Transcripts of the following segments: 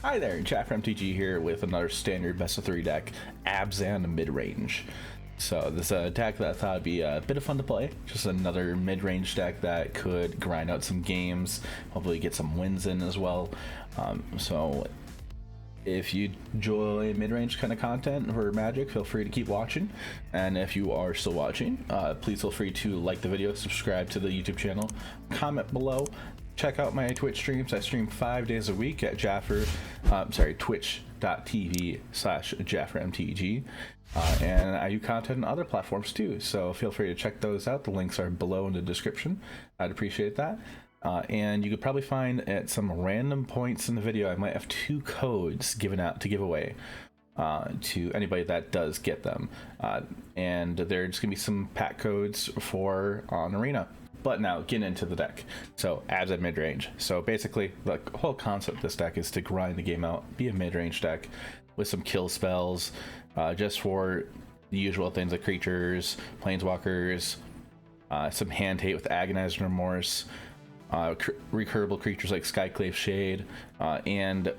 Hi there, AFR MTG here with another standard best of 3 deck, Abzan Midrange. So this is a deck that I thought would be a bit of fun to play. Just another mid-range deck that could grind out some games, hopefully get some wins in as well. So if you enjoy mid-range kind of content for Magic, feel free to keep watching. And if you are still watching, please feel free to like the video, subscribe to the YouTube channel, comment below. Check out my Twitch streams. I stream 5 days a week at twitch.tv/JafferMTG. And I do content on other platforms too, so feel free to check those out. The links are below in the description. I'd appreciate that. And you could probably find at some random points in the video, I might have 2 codes given out to give away to anybody that does get them. And there's going to be some pack codes for on Arena. But now, getting into the deck. So, Abzan mid-range. So basically, the whole concept of this deck is to grind the game out, be a mid-range deck with some kill spells, just for the usual things like creatures, planeswalkers, some hand hate with Agonizing Remorse, recurable creatures like Skyclave Shade, and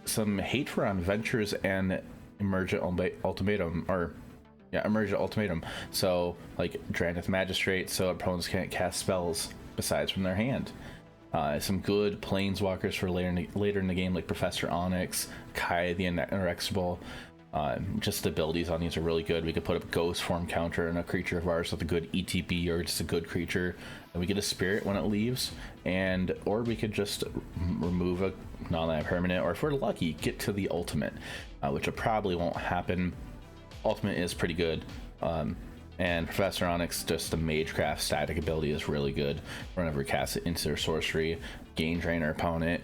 some hate for on Ventures and Emergent Ultimatum, Emergent Ultimatum. So like Drannith Magistrate, so opponents can't cast spells besides from their hand. Some good planeswalkers for later in the game, like Professor Onyx, Kai the Inexorable. Just the abilities on these are really good. We could put a ghost form counter on a creature of ours with a good ETB or just a good creature, and we get a spirit when it leaves, or we could just remove a non-land permanent, or if we're lucky, get to the ultimate, which probably won't happen. Ultimate is pretty good, and Professor Onyx, just the Magecraft static ability is really good. Whenever we cast it into their sorcery, gain drain our opponent,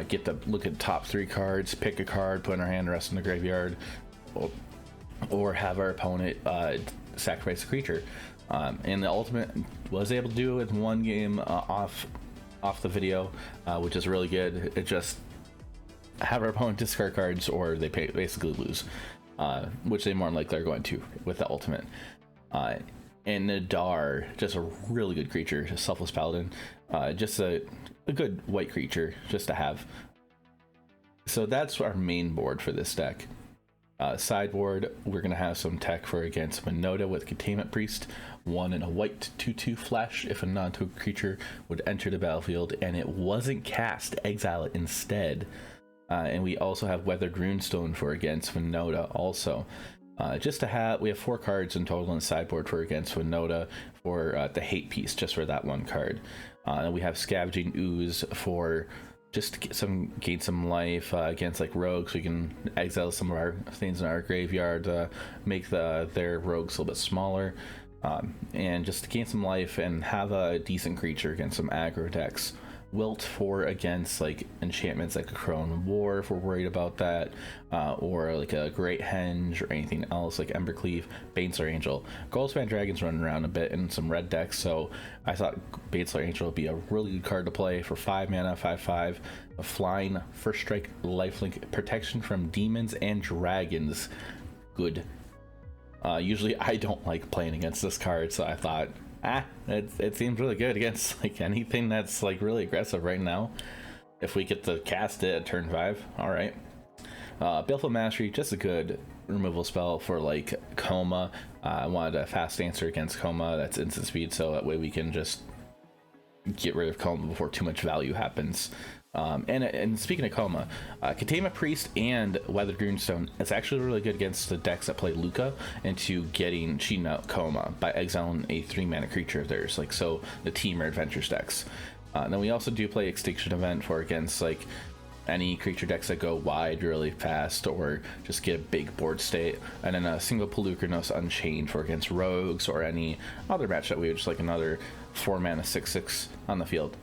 get the look at top 3 cards, pick a card, put in our hand, the rest in the graveyard, or have our opponent sacrifice a creature. And the ultimate was able to do it in one game off the video, which is really good. It just have our opponent discard cards, or they basically lose. Which they more than likely are going to with the ultimate. And Nadar, just a really good creature, just Selfless Paladin, just a good white creature just to have. So that's our main board for this deck. Sideboard, we're going to have some tech for against Winota with Containment Priest, 1 and a white 2/2 flash. If a non-token creature would enter the battlefield and it wasn't cast, exile it instead. And we also have Weathered Runestone for against Winota also. Just to have, we have 4 cards in total in the sideboard for against Winota for the hate piece, just for that 1 card. And we have Scavenging Ooze for just to get gain some life against like rogues. We can exile some of our things in our graveyard, make their rogues a little bit smaller, and just to gain some life and have a decent creature against some aggro decks. Wilt for against like enchantments like a Crone War if we're worried about that, or like a Great Henge or anything else like Embercleave. Baneslayer Angel. Goldspan Dragon's running around a bit in some red decks, so I thought Baneslayer Angel would be a really good card to play for 5 mana, 5/5, a flying, first strike, lifelink, protection from demons and dragons. Good. Usually I don't like playing against this card, so I thought, it seems really good against like anything that's like really aggressive right now. If we get to cast it at turn 5, all right. Baleful Mastery, just a good removal spell for like Coma. I wanted a fast answer against Coma that's instant speed, so that way we can just get rid of Coma before too much value happens. And speaking of Coma, Containment Priest and Weathered Runestone is actually really good against the decks that play Luca into cheating out Coma by exiling a 3-mana creature of theirs, like so the Team or Adventures decks. Then we also do play Extinction Event for against like any creature decks that go wide really fast or just get a big board state, and then a single Pelucranos Unchained for against rogues or any other match that we would just like another 4-mana 6/6 on the field.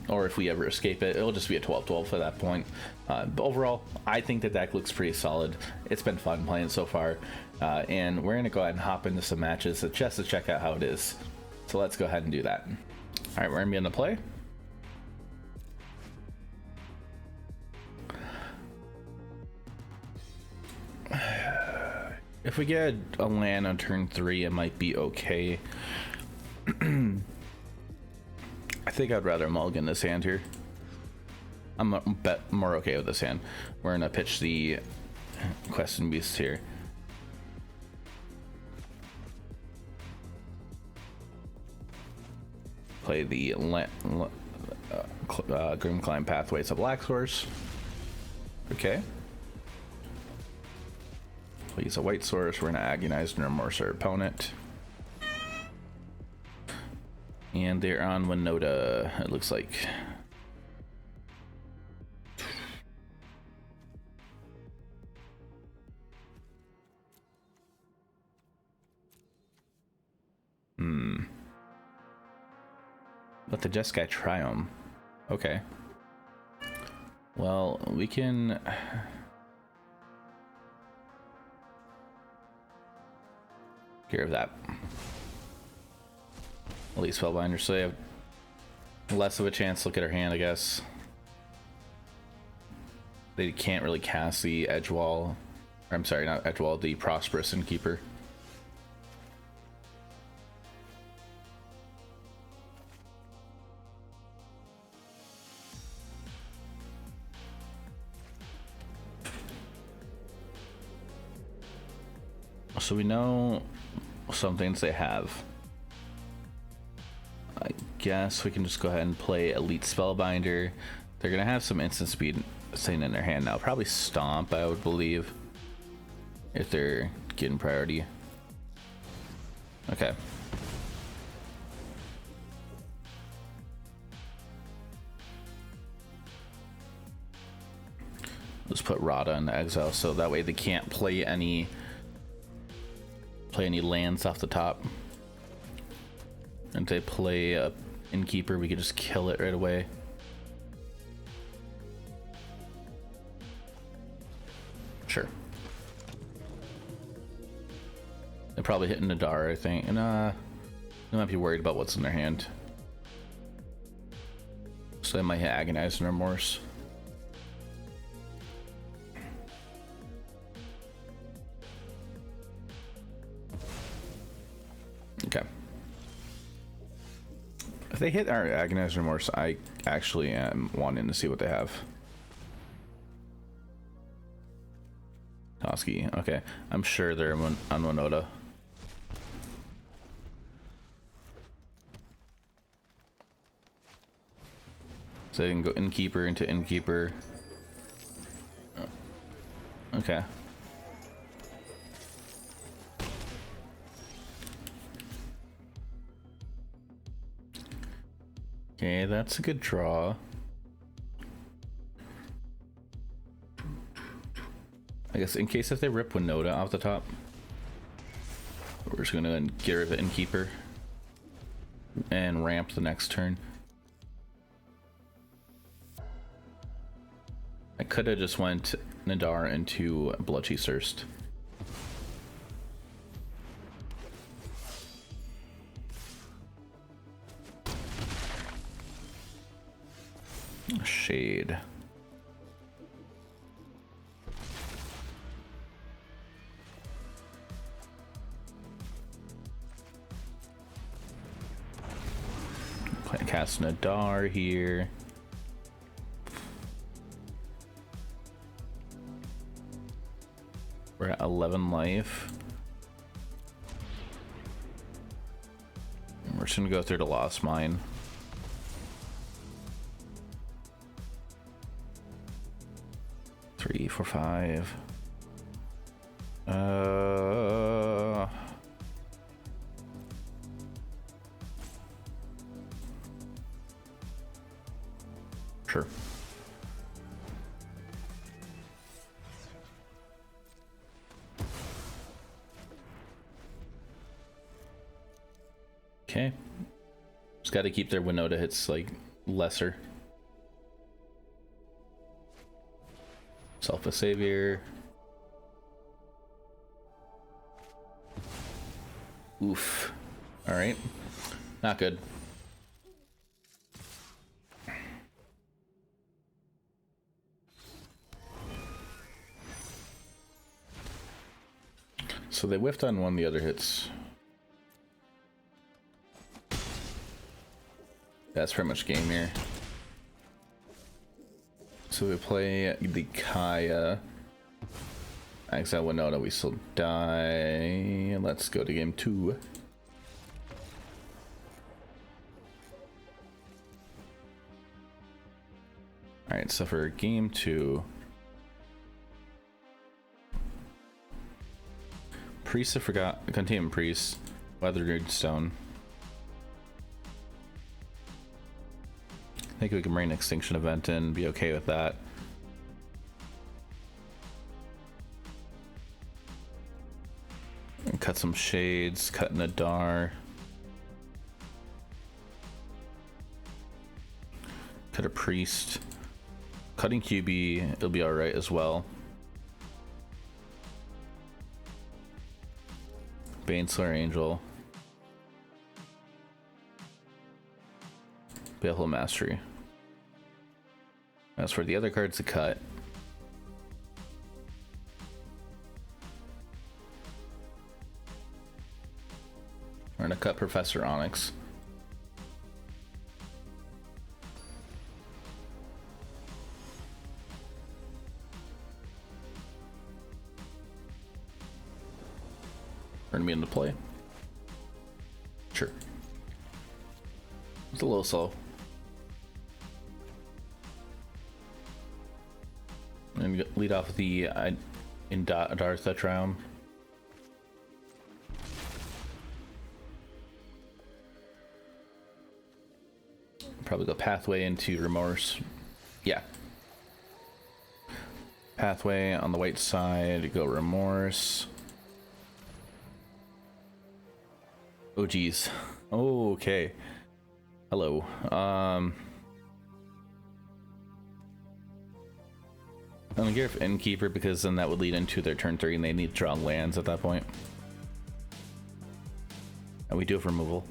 Or if we ever escape it, it'll just be a 12/12 at that point. But overall, I think the deck looks pretty solid. It's been fun playing so far. And we're going to go ahead and hop into some matches just to check out how it is. So let's go ahead and do that. All right, we're going to be in the play. If we get a land on turn 3, it might be okay. I think I'd rather mulligan this hand here. I'm a bet more okay with this hand. We're gonna pitch the Questing Beast here. Play the Grim Climb Pathways of Black Source. Okay. Please a white source. We're gonna agonize and remorse our opponent. And they're on Winota, it looks like. Let the Jeskai Triumph. Okay. Well, we can... Get rid of that. At least Spellbinder, so they have less of a chance to look at her hand, I guess. They can't really cast the Edgewall. Or, I'm sorry, not Edgewall, the Prosperous Innkeeper. So we know some things they have. I guess we can just go ahead and play Elite Spellbinder. They're gonna have some instant speed sitting in their hand now. Probably Stomp, I would believe, if they're getting priority. Okay. Let's put Rada in exile so that way they can't play any lands off the top. And if they play a Innkeeper, we could just kill it right away. Sure. They're probably hitting Nadar, I think. And they might be worried about what's in their hand. So they might hit Agonize and Remorse. Okay. If they hit our Agonize Remorse, I actually am wanting to see what they have. Toski, okay. I'm sure they're on Winota. So they can go Innkeeper into Innkeeper. Okay. Okay, that's a good draw. I guess in case if they rip Winota off the top, we're just gonna get rid of the Innkeeper and ramp the next turn. I could have just went Nadar into Bloodchief's Thirst. Shade. Cast Nadar here. We're at 11 life. We're just gonna go through the Lost Mine. Three, four, five. Sure. Okay. Just got to keep their Winota hits like lesser. Self a Savior. Oof. All right. Not good. So they whiffed on one of the other hits. That's pretty much game here. so we play the Kaya. Exile Winota, we still die. Let's go to game 2. Alright, so for game 2, Priest, I forgot. Containment Priest, Weathered Stone. I think we can bring an Extinction Event in and be okay with that. And cut some Shades, cut Nadar. Cut a Priest. Cutting QB, it'll be alright as well. Baneslayer Angel. Baleful Mastery. As for the other cards to cut, we're gonna cut Professor Onyx. We're gonna be into play. Sure. It's a little slow. And lead off with the Dartha Triumph. Probably go Pathway into Remorse. Yeah. Pathway on the white side, go Remorse. Oh geez. Oh, okay. Hello. I'm gonna get Innkeeper because then that would lead into their turn 3 and they need to draw lands at that point. And we do have removal.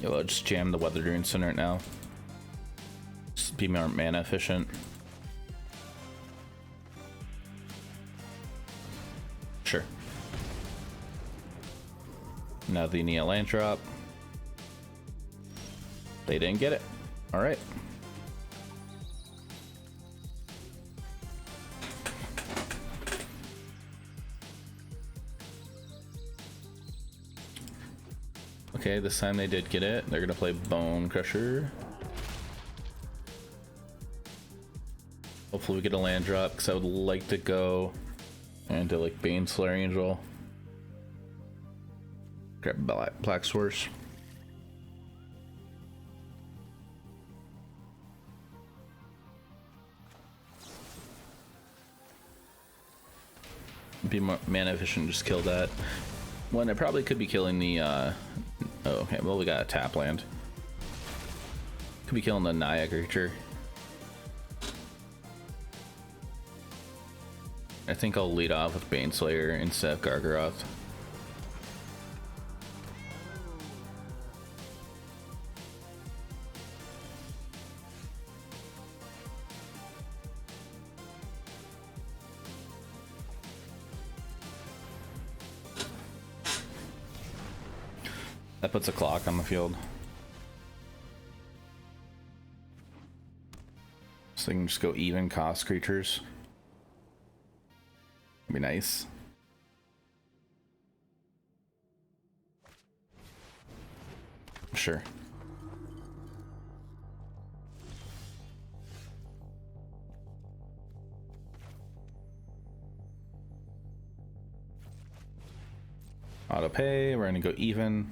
Yeah, I'll just jam the Weather Rune Center right now. Just be more mana efficient. Sure. Now they need a land drop. They didn't get it. Alright. Okay, this time they did get it. They're gonna play Bone Crusher. Hopefully we get a land drop, because I would like to go into like Baneslayer Angel. Grab Black Source. Be more mana efficient, just kill that. One, I probably could be killing the oh, okay, well we got a tap land. Could be killing the Naya creature. I think I'll lead off with Baneslayer instead of Gargaroth. That puts a clock on the field. So they can just go even cost creatures. Be nice. Sure. Auto pay, we're gonna go even.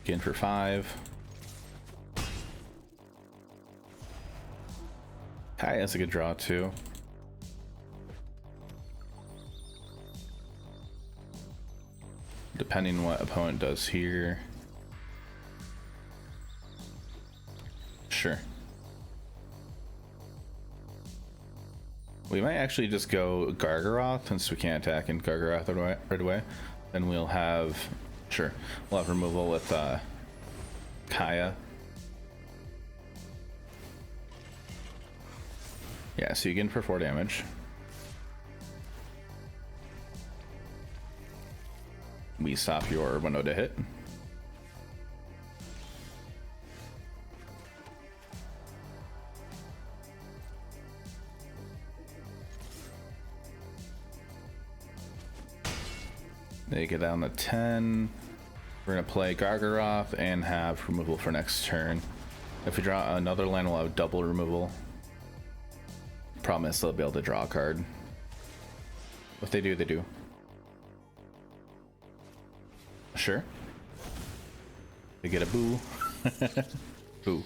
Again for 5. Kai has a good draw too. Depending what opponent does here. Sure. We might actually just go Gargaroth since we can't attack in Gargaroth right away. Then we'll have Sure. We'll have removal with Kaya. Yeah, so you get in for 4 damage. We stop your Winota hit. They get down to 10. We're gonna play Gargaroth and have removal for next turn. If we draw another land, we'll have double removal. Problem is they'll be able to draw a card. If they do, they do. Sure. They get a boo. Boo.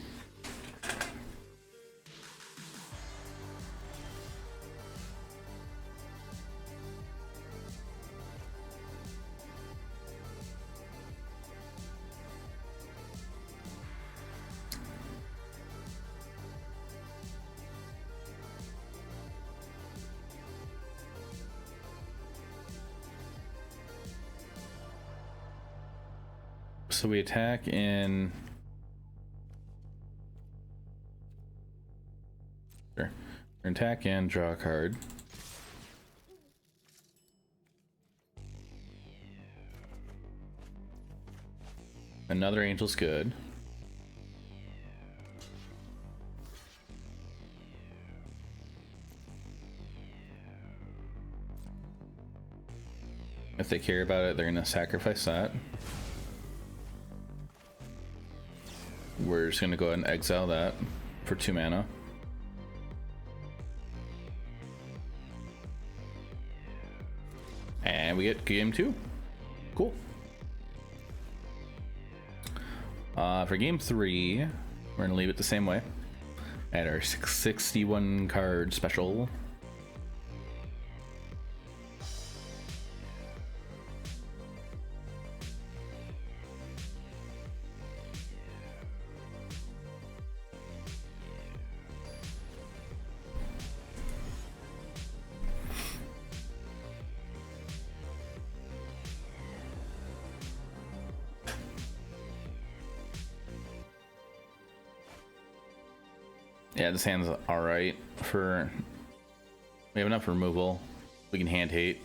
So we attack in... Sure. Attack and draw a card. Another angel's good. If they care about it, they're gonna sacrifice that. We're just gonna go ahead and exile that for 2 mana. And we get game 2. Cool. For game 3, we're gonna leave it the same way. At our 61 card special. Yeah, this hand's alright for... We have enough removal. We can hand hate.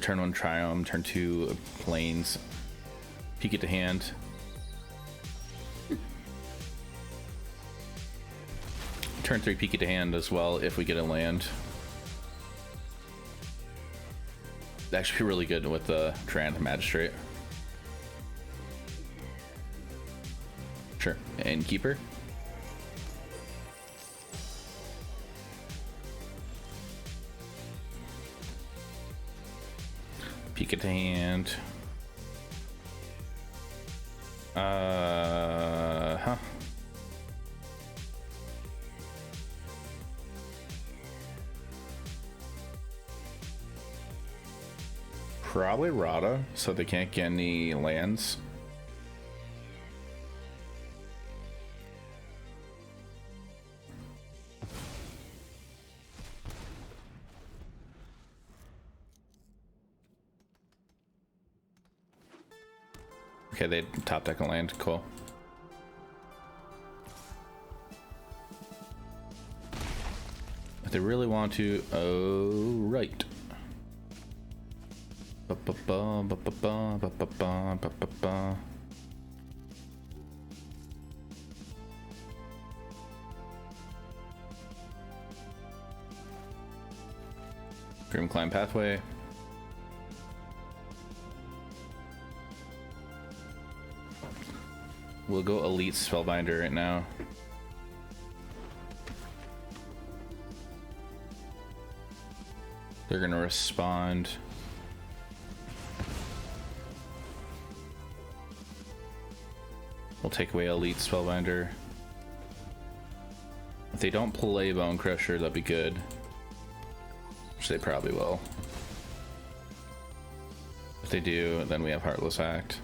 Turn 1 Triumph, turn 2 Plains. Peek it to hand. Turn 3 peek it to hand as well if we get a land. That'd actually be really good with the Trant Magistrate. Sure. And Keeper. Peek it to hand. Probably Rada, so they can't get any lands. Okay, they top deck a land. Cool. If they really want to, oh right. Grim Climb Pathway. We'll go Elite Spellbinder right now. They're gonna respond. We'll take away Elite Spellbinder. If they don't play Bone Crusher, that'd be good. Which they probably will. If they do, then we have Heartless Act.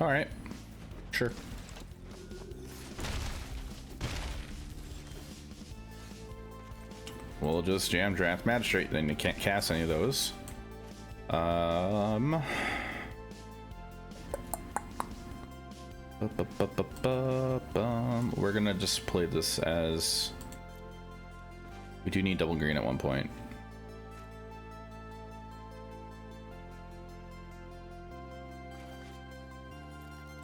Alright. Sure. we'll just jam Draft Magistrate, then you can't cast any of those. We're gonna just play this as... We do need double green at one point.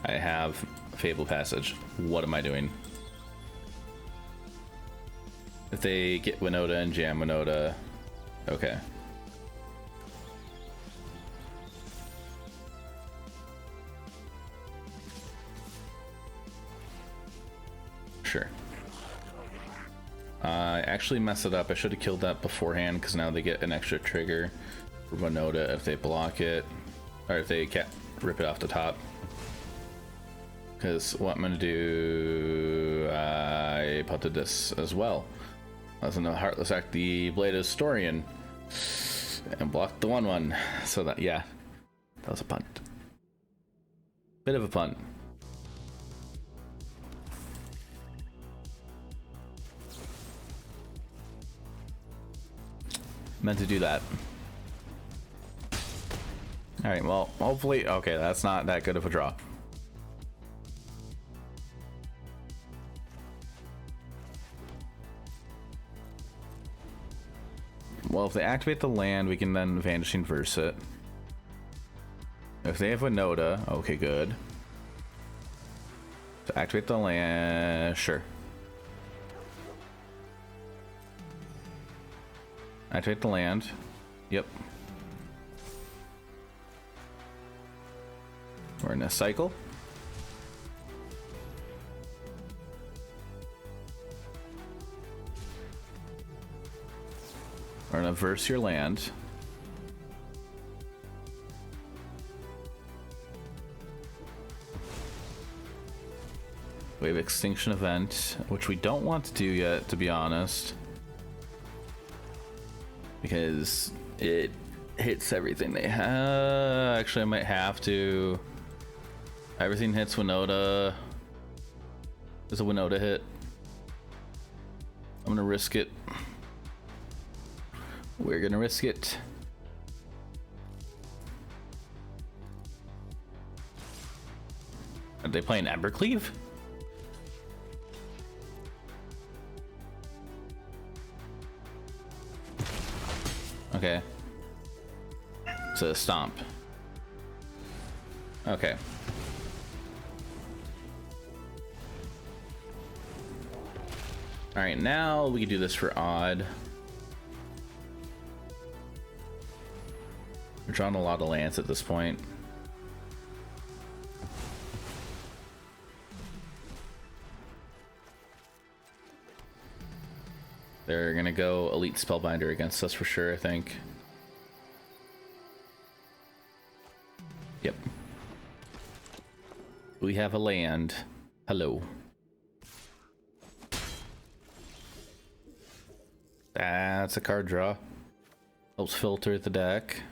I have Fable Passage. What am I doing? If they get Winota and jam Winota, okay. Sure. I actually messed it up. I should have killed that beforehand because now they get an extra trigger for Winota if they block it, or if they can't rip it off the top. Because what I'm gonna do, I punted this as well. I was in the Heartless Act, the Blade Historian, and blocked the 1/1. So that, yeah, that was a punt. Bit of a punt. Meant to do that. All right, well, hopefully, okay, that's not that good of a draw. Well, if they activate the land, we can then Vanishing Verse it. If they have Winota, okay, good. To activate the land, sure. Activate the land. Yep. We're in a cycle. We're gonna verse your land. We have Extinction Event, which we don't want to do yet, to be honest. Because it hits everything they have. Actually, I might have to. Everything hits Winota. There's a Winota hit. I'm gonna risk it. We're gonna risk it. Are they playing Embercleave? Okay. It's a stomp. Okay. Alright, now we can do this for odd. We're drawing a lot of lands at this point. They're gonna go Elite Spellbinder against us for sure, I think. Yep. We have a land. Hello. That's a card draw. Helps filter the deck.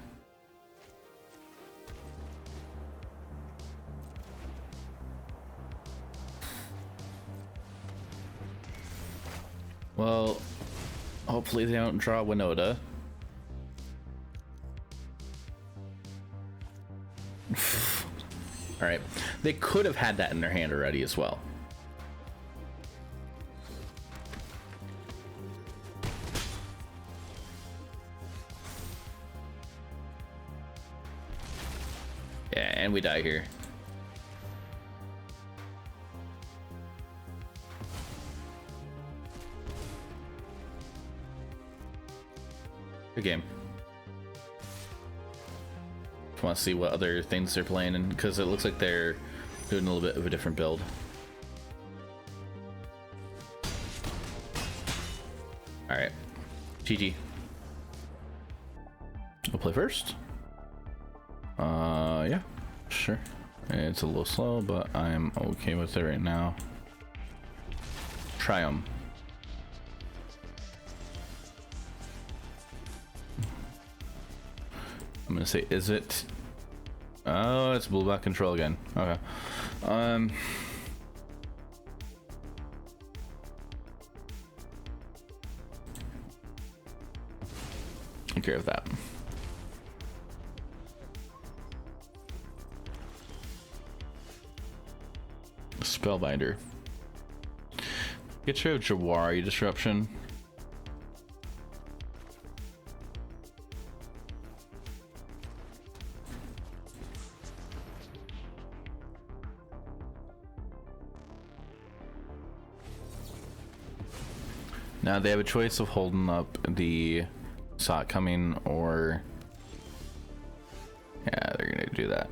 Well, hopefully they don't draw Winota. Alright. They could have had that in their hand already as well. Yeah, and we die here. Good game. Just want to see what other things they're playing, and because it looks like they're doing a little bit of a different build. All right, GG. We'll play first. Yeah, sure. It's a little slow, but I'm okay with it right now. Try 'em. I'm gonna say, is it? Oh, it's blue-black control again. Okay. take care of that. Spellbinder. Get rid of Jawari Disruption. Now they have a choice of holding up the Saw It Coming or... yeah, they're gonna do that.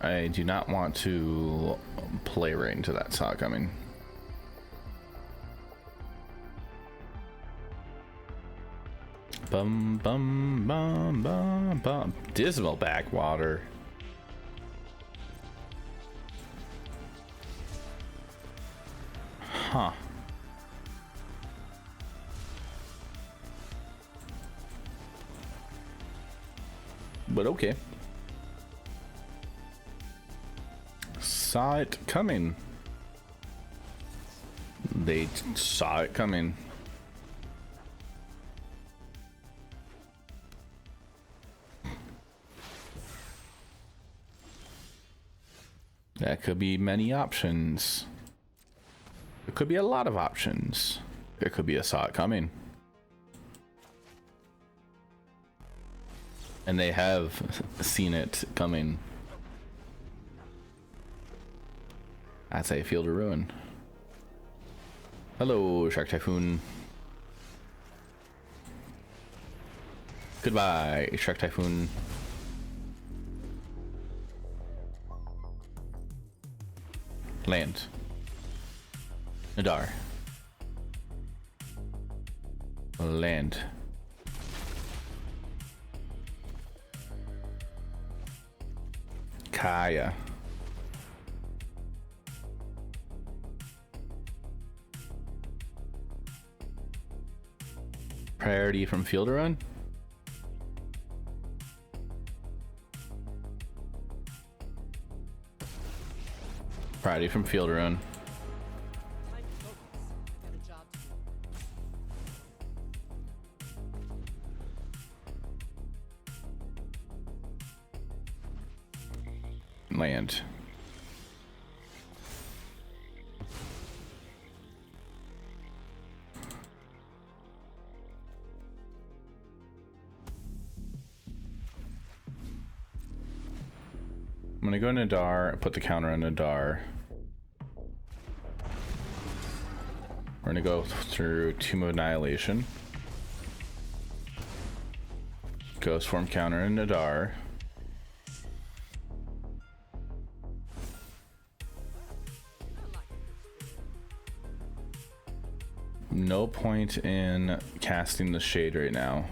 I do not want to play right into that Saw It Coming. Bum bum bum bum bum. Dismal backwater. Huh. But okay. Saw it coming. They saw it coming. That could be many options. It could be a lot of options. It could be a saw it coming. And they have seen it coming. That's a Field of Ruin. Hello, Shark Typhoon. Goodbye, Shark Typhoon. Land. Nadar. Land. Kaya. Priority from Field Run. Priority from Field Run. Land. I'm gonna go Nadar, put the counter on Nadar. We're gonna go through Tomb of Annihilation. Ghost Form counter in Nadar. No point in casting the Shade right now.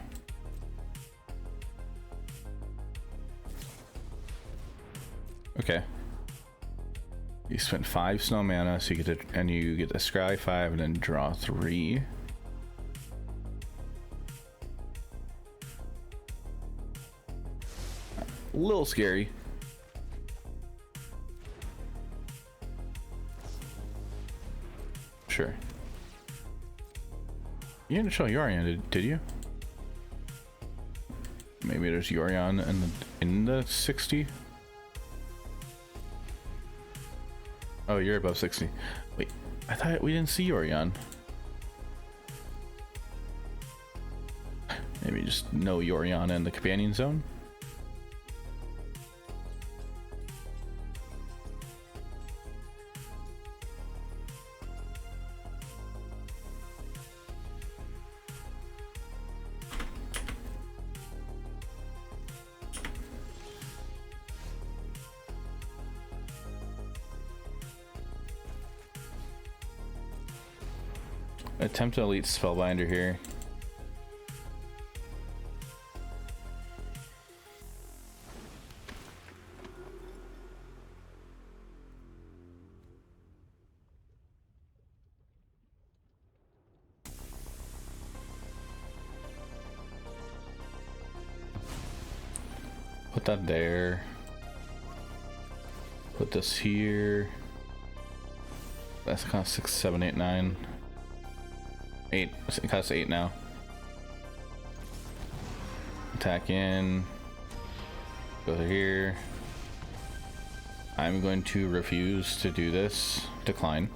Okay. You spent 5 snow mana, so you get to, and you get to scry 5 and then draw 3. A little scary. Sure. You didn't show Yorion, did you? Maybe there's Yorion in the 60. Oh, you're above 60. Wait, I thought we didn't see Yorion. Maybe just no Yorion in the companion zone. Attempt to elite Spellbinder here. Put that there. Put this here. That's cost 6, 7, 8, 9. 8. It costs 8 now. Attack in. Go here. I'm going to refuse to do this. Decline.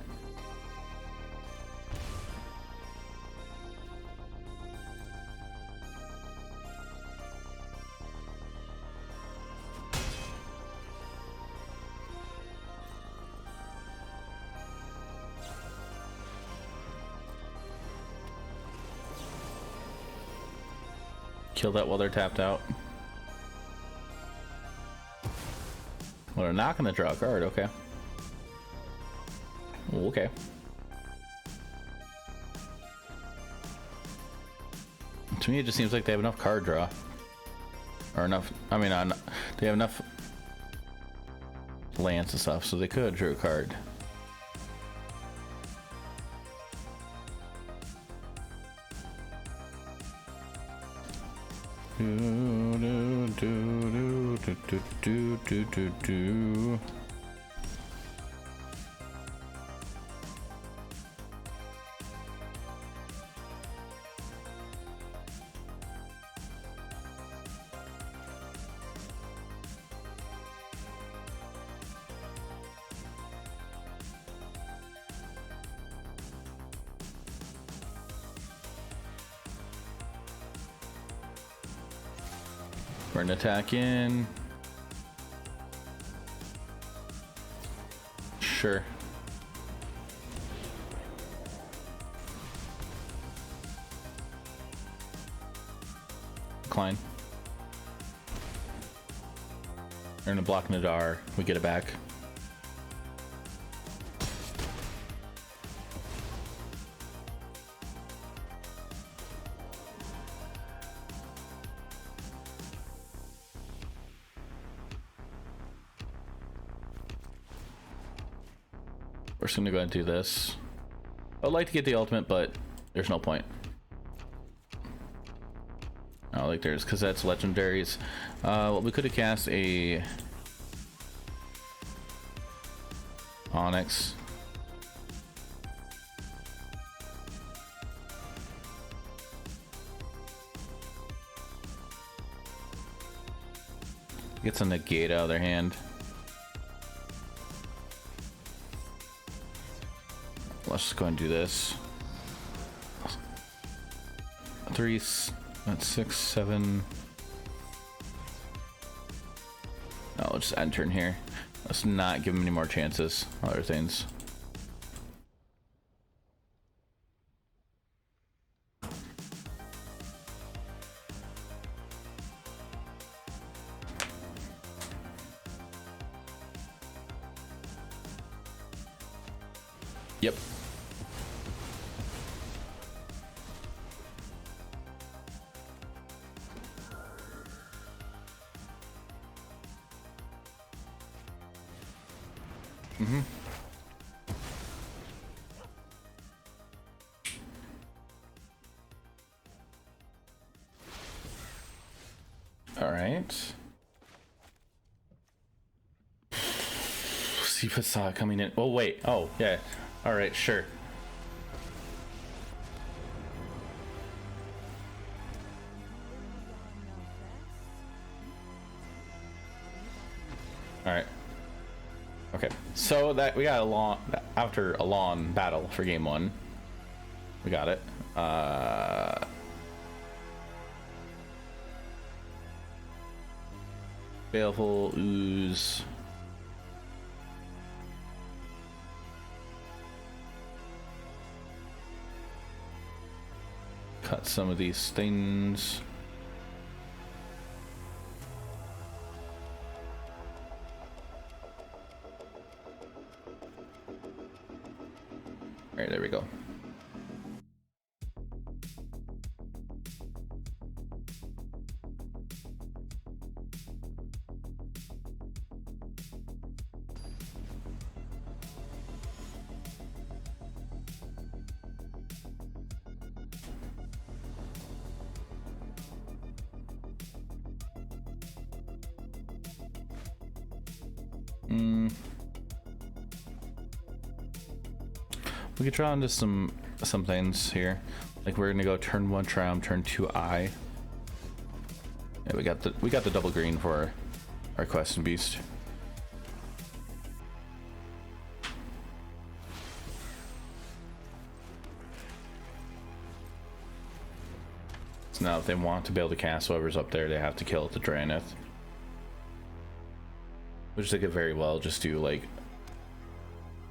Kill that while they're tapped out. Well, they're not gonna draw a card, okay. Okay. To me, it just seems like they have enough card draw. Or enough, I mean, they have enough lands and stuff, so they could draw a card. We're gonna attack in. Sure. Decline. We're gonna block Nadar. We get it back. We're just gonna go ahead and do this. I'd like to get the ultimate, but there's no point. Oh, like there's, because that's legendaries. Well, we could have cast a Onyx. Gets a negate out of their hand. Let's just go and do this. 3, that's 6, 7. No, let's just end turn here. Let's not give him any more chances. Other things. Yep. Mm-hmm. All right. See if I saw it coming in. Oh, wait. Oh, yeah. All right, sure. All right. Okay, so that we got a long, after a long battle for game 1, we got it. Baleful Ooze. Cut some of these things. All right, there we go. We could draw into some things here. Like we're gonna go turn 1 Triumph, turn 2 Eye. Yeah, we got the double green for our Quest and Beast. So now if they want to be able to cast whoever's up there, they have to kill the Draenith. Which they could very well just do, like,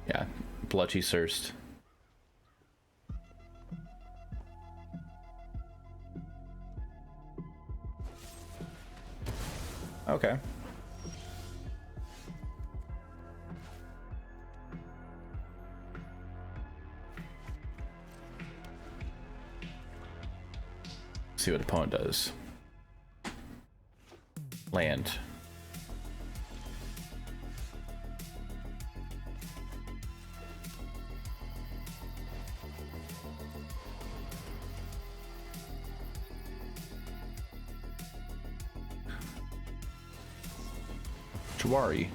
yeah, Bludgy Thirst. Okay. See what opponent does. Land. Jawari.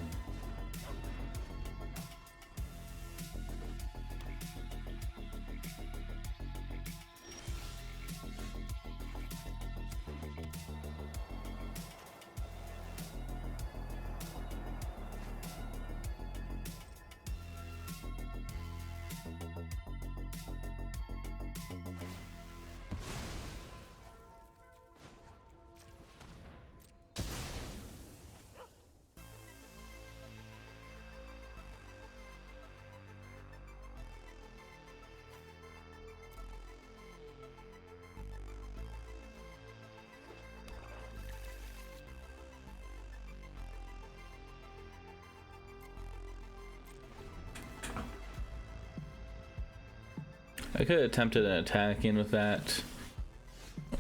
I could have attempted an attack in with that.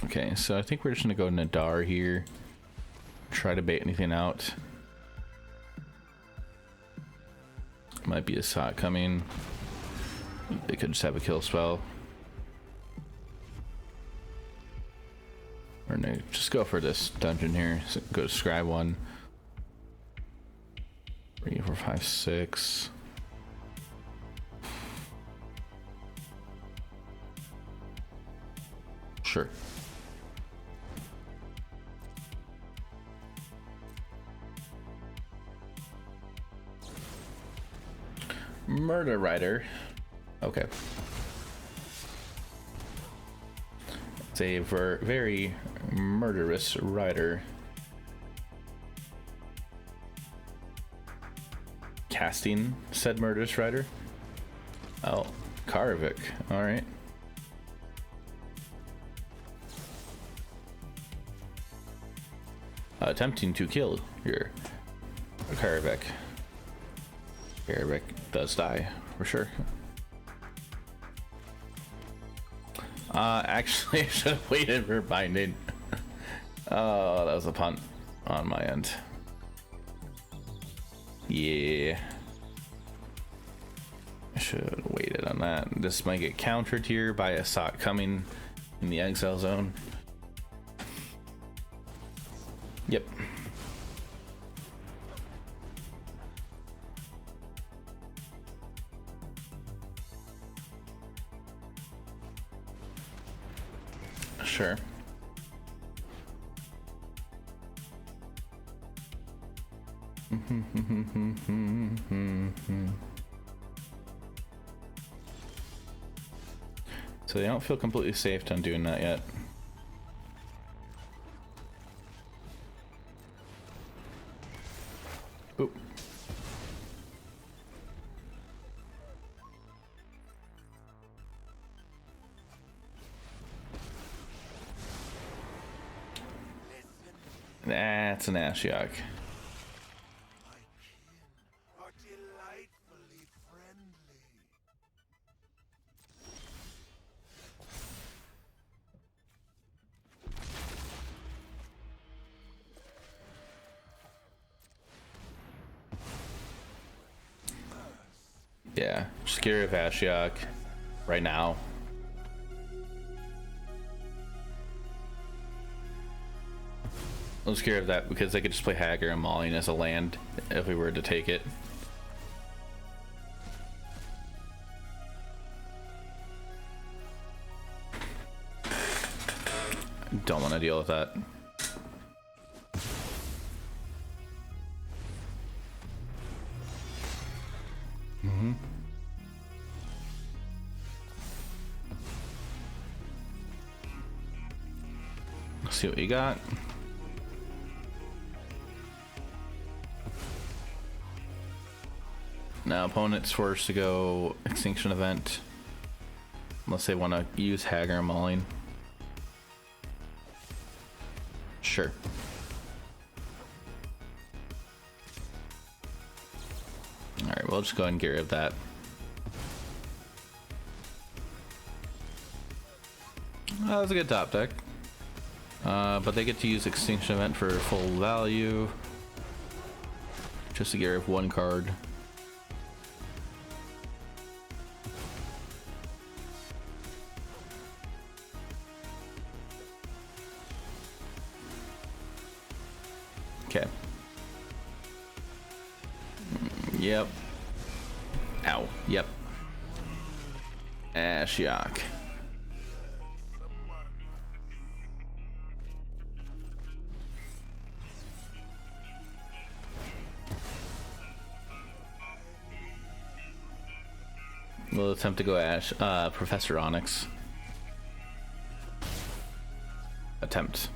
Okay, so I think we're just gonna go Nadar here. Try to bait anything out. Might be a Sot coming. They could just have a kill spell. Or no, just go for this dungeon here. So go to Scribe 1. 3, 4, 5, 6. Sure. Murder Rider. Okay. It's a very murderous rider. Casting said murderous rider. Oh, Karvik. All right. Attempting to kill your Karvik. Karvik does die for sure. Actually, I should have waited for binding. Oh, that was a punt on my end. Yeah. I should have waited on that. This might get countered here by a Sot coming in the exile zone. Yep. Sure. So they don't feel completely safe on doing that yet. Oop. That's an Ashiok. Yeah, scared of Ashiok right now. I'm scared of that because they could just play Hagar and Mauling as a land if we were to take it. Don't want to deal with that. Let's see what you got. Now opponent's forced to go Extinction Event unless they want to use Hagar and Mauling. Sure. Alright, we'll just go ahead and get rid of that. That was a good top deck. But they get to use Extinction Event for full value. Just to get rid of one card. Okay. Yep. Ow. Yep. Ashiok. We'll attempt to go Professor Onyx. Attempt.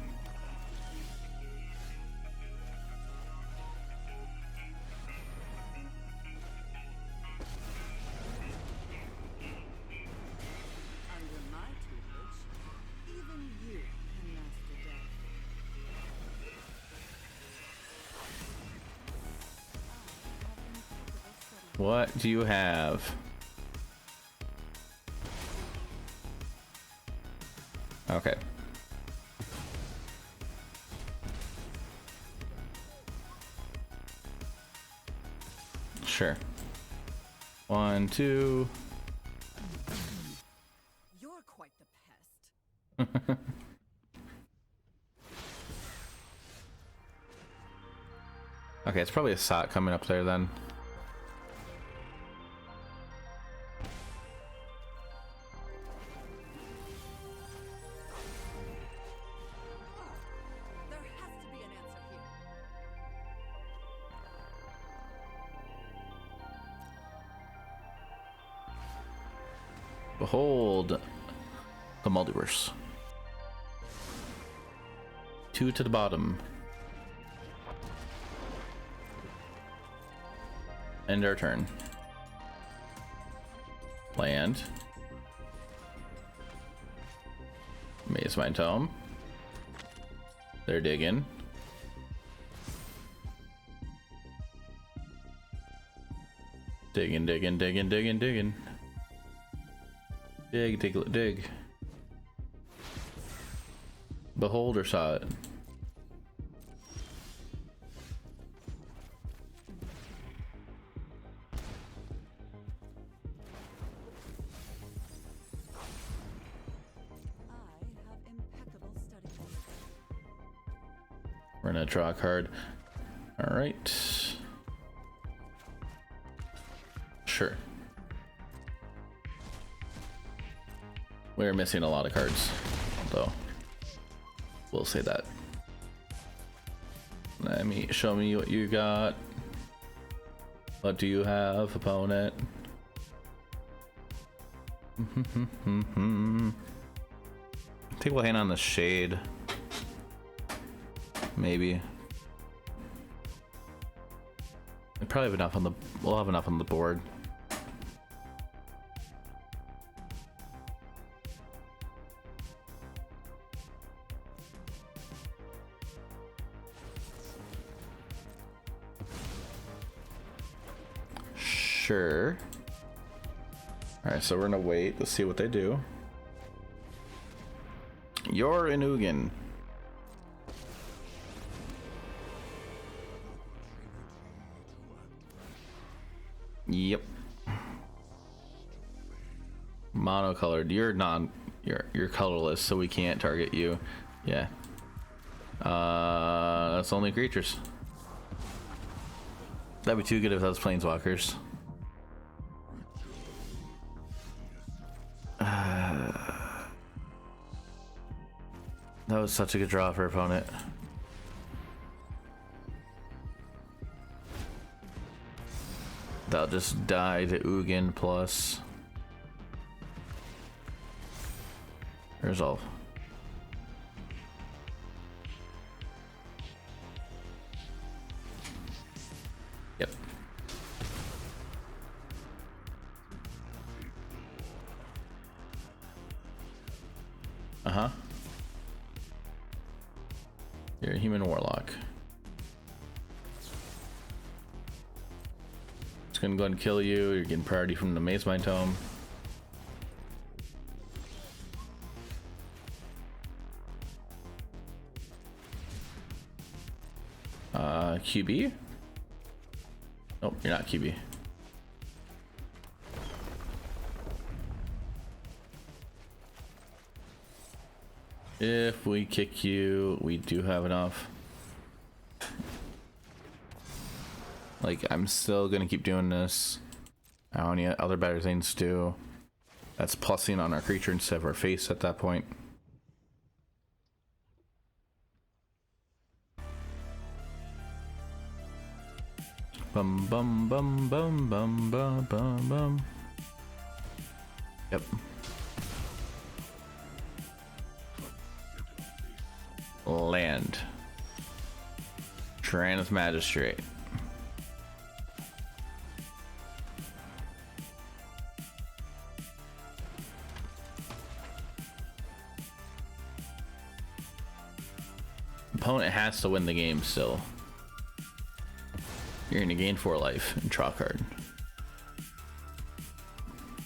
What do you have? Okay. Sure. 1, 2. You're quite the pest. Okay, it's probably a SOT coming up there then. Behold the multiverse. 2 to the bottom. End our turn. Land. Maze my tome. They're digging. Digging, digging, digging, digging, digging. Dig, dig, dig. Beholder saw it. We're gonna draw a card. All right. Sure. We're missing a lot of cards, though. We'll say that. Show me what you got. What do you have, opponent? I think we'll hand on the shade. Maybe. We probably have enough on the. We'll have enough on the board. Sure. All right, so we're gonna wait to see what they do. You're an Ugin. Yep. Monocolored. You're colorless, so we can't target you. Yeah. That's only creatures. That'd be too good if that was planeswalkers. That was such a good draw for opponent. That'll just die to Ugin plus resolve. Yep. Uh-huh. You're a human warlock. It's gonna go ahead and kill you. You're getting priority from the Maze Mind Tome. QB? Nope, you're not QB. If we kick you, we do have enough. Like, I'm still gonna keep doing this. I don't need other better things to do. That's plussing on our creature instead of our face at that point. Bum bum bum bum bum bum bum bum. Yep. Land. Tyrannus Magistrate. Opponent has to win the game still. You're gonna gain 4 life and draw a card.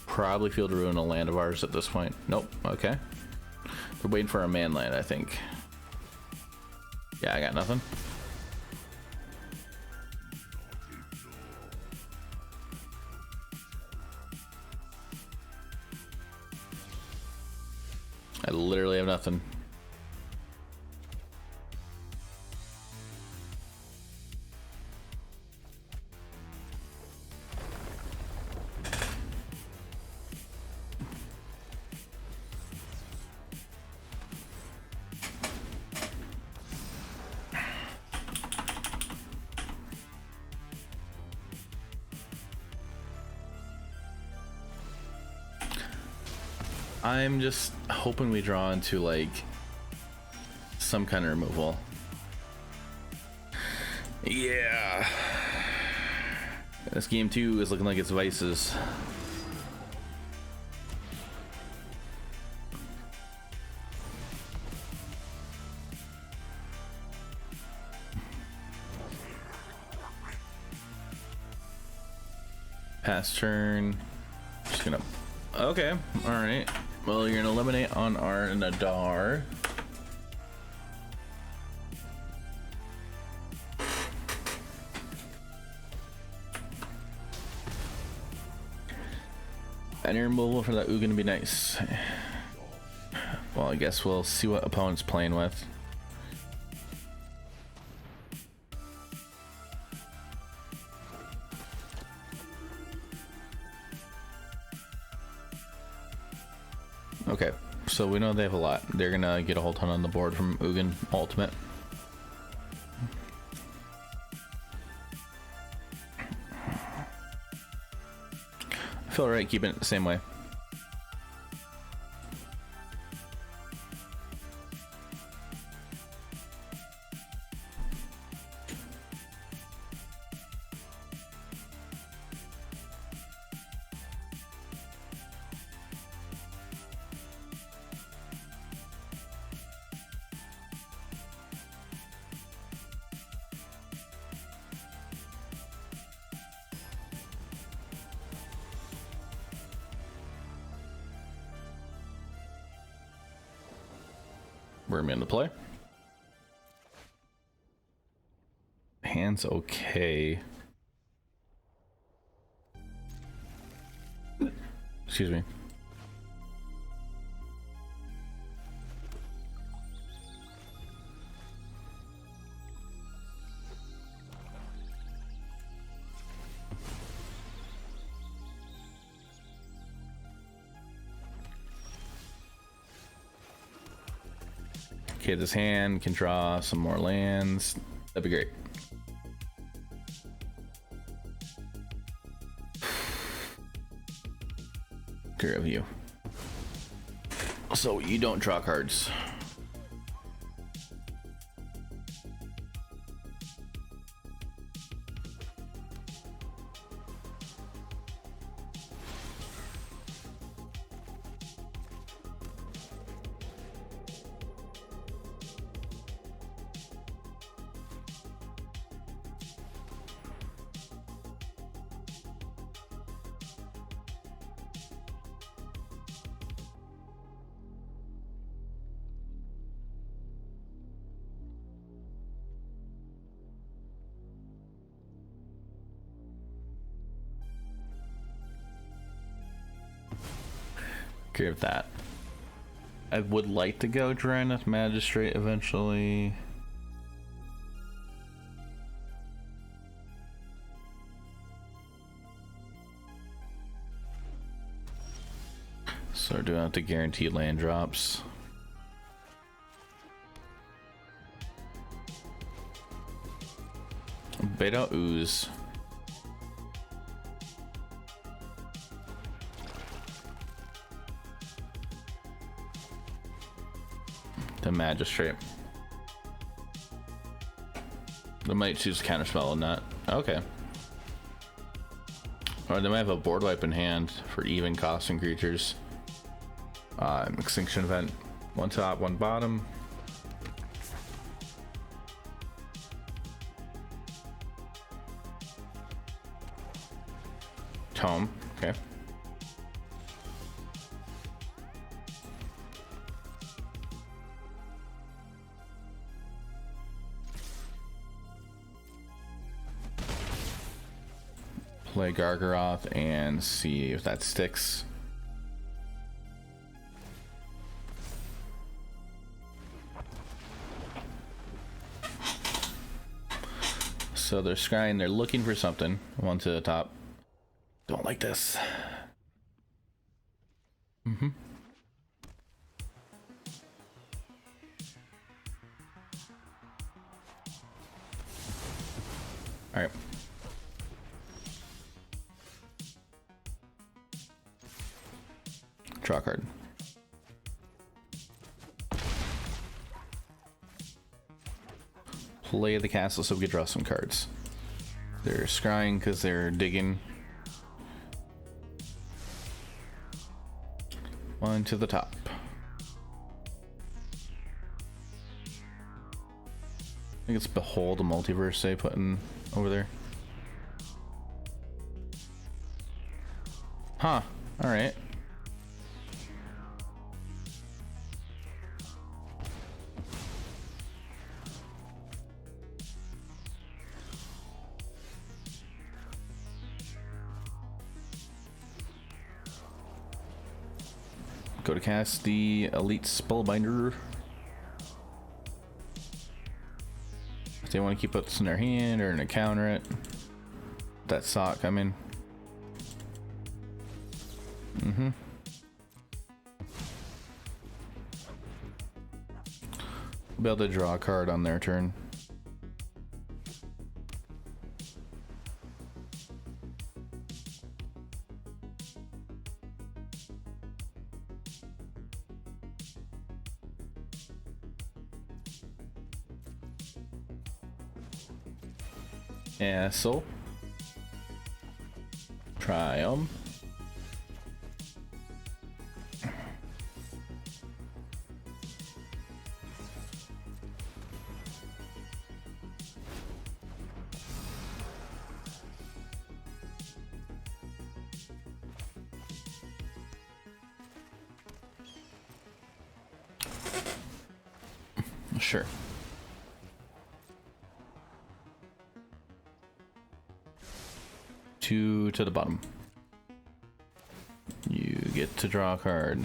Probably Field of Ruin a land of ours at this point. Nope, okay. We're waiting for a man land, I think. Yeah, I got nothing. I literally have nothing. I'm just hoping we draw into like some kind of removal. Yeah. This game 2 is looking like it's vices. Pass turn. Just gonna. Okay. All right. Well, you're gonna eliminate on our Nadar. Any removal for that Ugin to be nice. Well, I guess we'll see what opponent's playing with. Okay, so we know they have a lot. They're gonna get a whole ton on the board from Ugin Ultimate. I feel right keeping it the same way. We're gonna be into play. Hand's okay. Excuse me. Okay, this hand can draw some more lands. That'd be great. Care of you. So you don't draw cards. Okay with that. I would like to go Drannith Magistrate eventually. So do I have to guarantee land drops? Beta Ooze. The Magistrate. I might choose Counterspell on that. Okay. Or they might have a board wipe in hand for even costing creatures. Extinction Event. One top, one bottom. Tome. Okay. Play Gargaroth and see if that sticks. So they're scrying, they're looking for something. One to the top. Don't like this. Alright. Draw a card. Play the castle so we can draw some cards. They're scrying because they're digging. One to the top. I think it's Behold the Multiverse they put in over there. Huh. Alright. Go to cast the Elite Spellbinder. If they want to keep this in their hand or to counter it. That sock, I mean. Be able to draw a card on their turn. Castle. Triumph. Sure. Two to the bottom. You get to draw a card.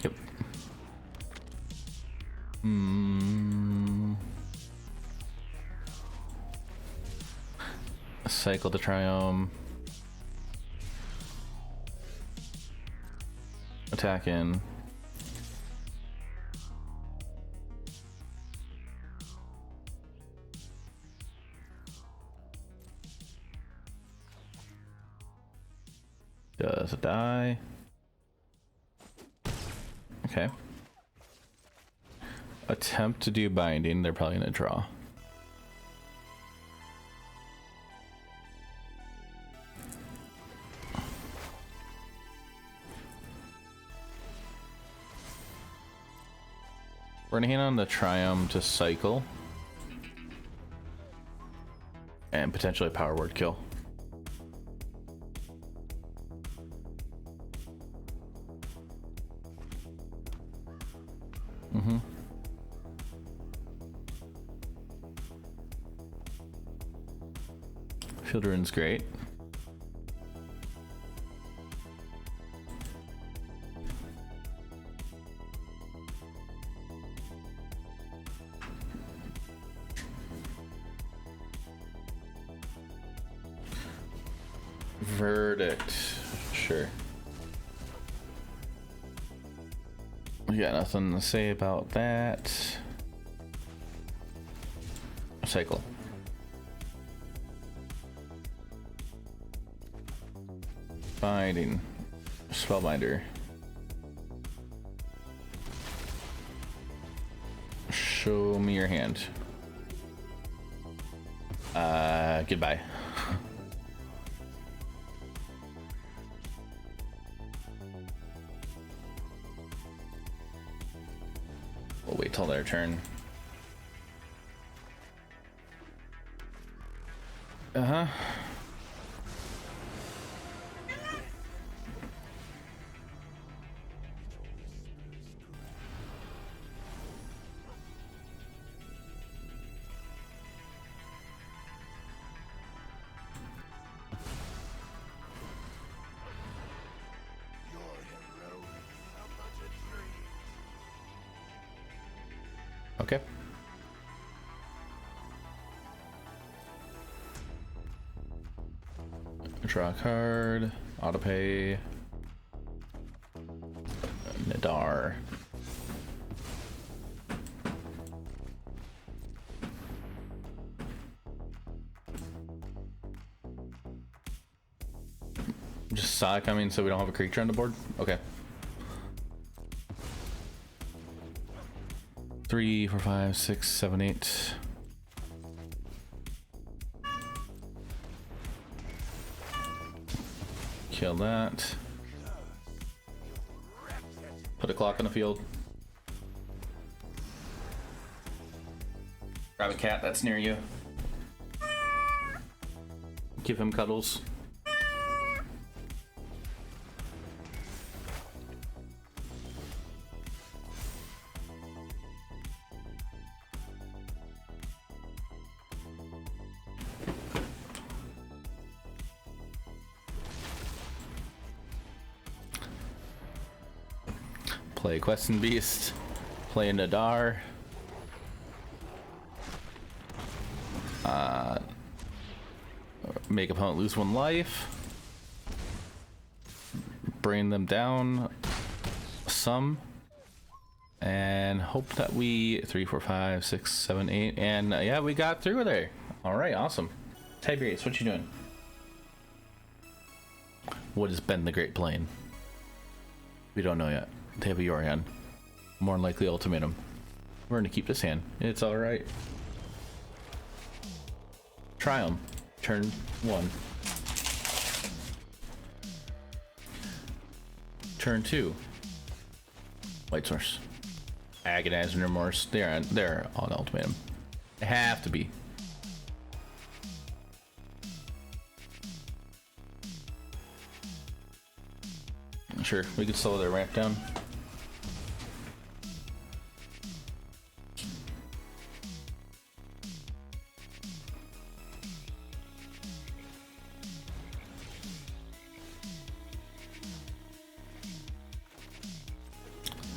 Yep. Cycle the Triome. Attack in. Does it die? Okay. Attempt to do binding. They're probably gonna draw. We're gonna hand on the Triumph to cycle and potentially a power word kill. Field Rune's great. Verdict. Sure. We got nothing to say about that. Cycle. Binding. Spellbinder. Show me your hand. Goodbye. We'll wait till their turn. Uh-huh. Okay. Draw a card. Autopay. Nadar. Just saw it coming, so we don't have a creature on the board? Okay. 3, 4, 5, 6, 7, 8. Kill that. Put a clock on the field. Grab a cat that's near you. Give him cuddles. Play Questing Beast, play Nadar, make opponent lose 1 life, bring them down some, and hope that we 3, 4, 5, 6, 7, 8, and yeah, we got through there. All right, awesome. Tiberius, what you doing? What has been the Great Plane? We don't know yet. They have a Yorion. More than likely Ultimatum. We're gonna keep this hand. It's alright. Triumph. Turn 1. Turn 2. White Source. Agonize and Remorse. They're on Ultimatum. They have to be. Sure, we could slow their ramp down.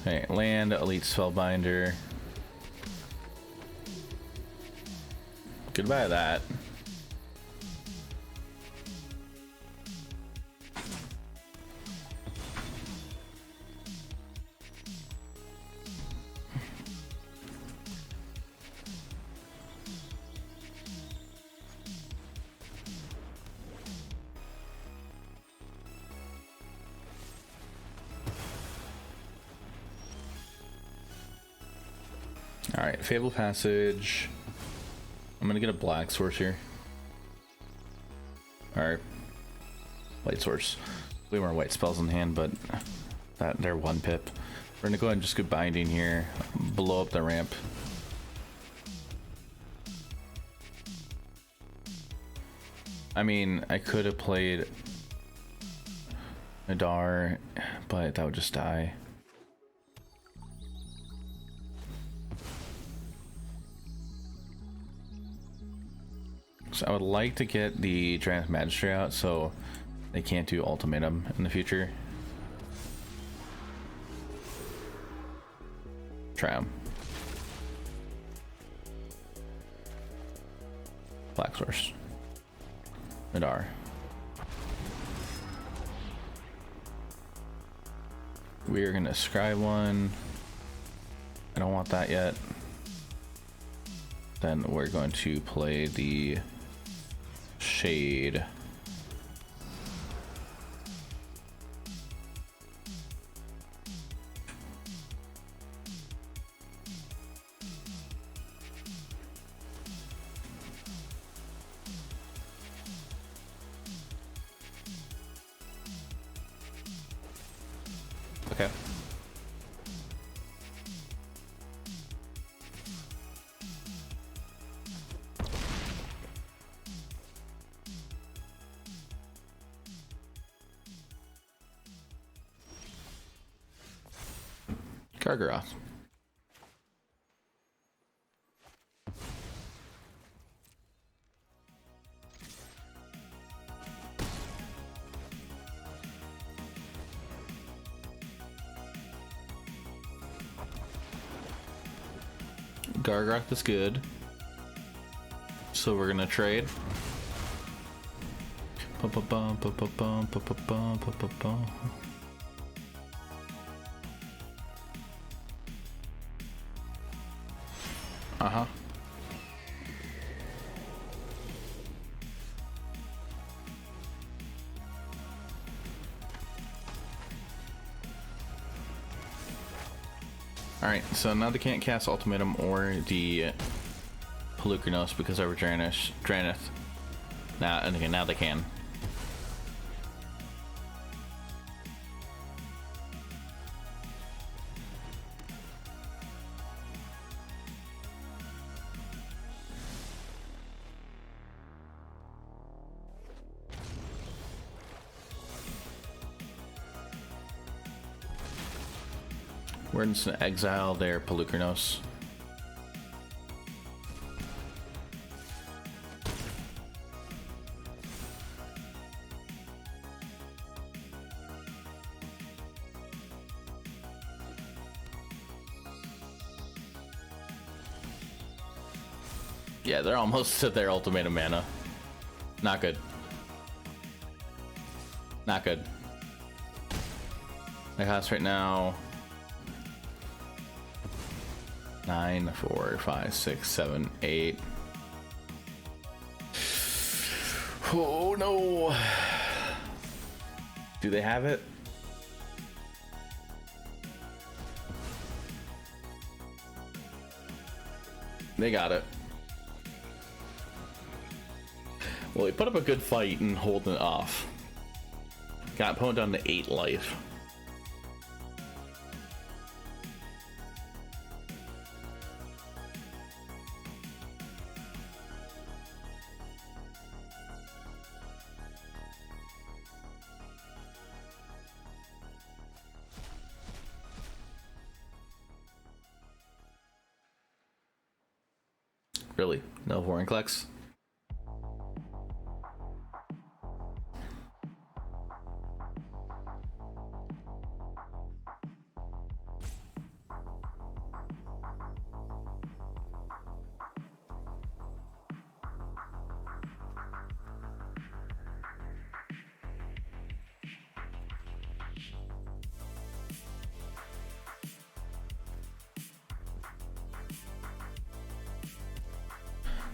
Okay, land, Elite Spellbinder. Goodbye to that. All right, Fable Passage. I'm gonna get a black source here. Or white source. Way more white spells in hand, but they're 1 pip. We're gonna go ahead and just go binding here, blow up the ramp. I mean, I could have played Nadar, but that would just die. So I would like to get the Dragon's Magistrate out so they can't do Ultimatum in the future. Try them. Black Source. Midar. We are gonna scry one. I don't want that yet. Then we're going to play the Shade. Okay. Gargaroth. Gargaroth is good. So we're gonna trade. Uh-huh. Alright, so now they can't cast Ultimatum or the Pelucranos because of Draneth. Now, and again, now they can. We're just gonna exile their Pelucranos. Yeah, they're almost to their Ultimatum mana. Not good. Not good. My cost right now 9, 4, 5, 6, 7, 8. Oh no! Do they have it? They got it. Well, he put up a good fight and holding it off. Got opponent down to 8 life. Really? No Vorinclex?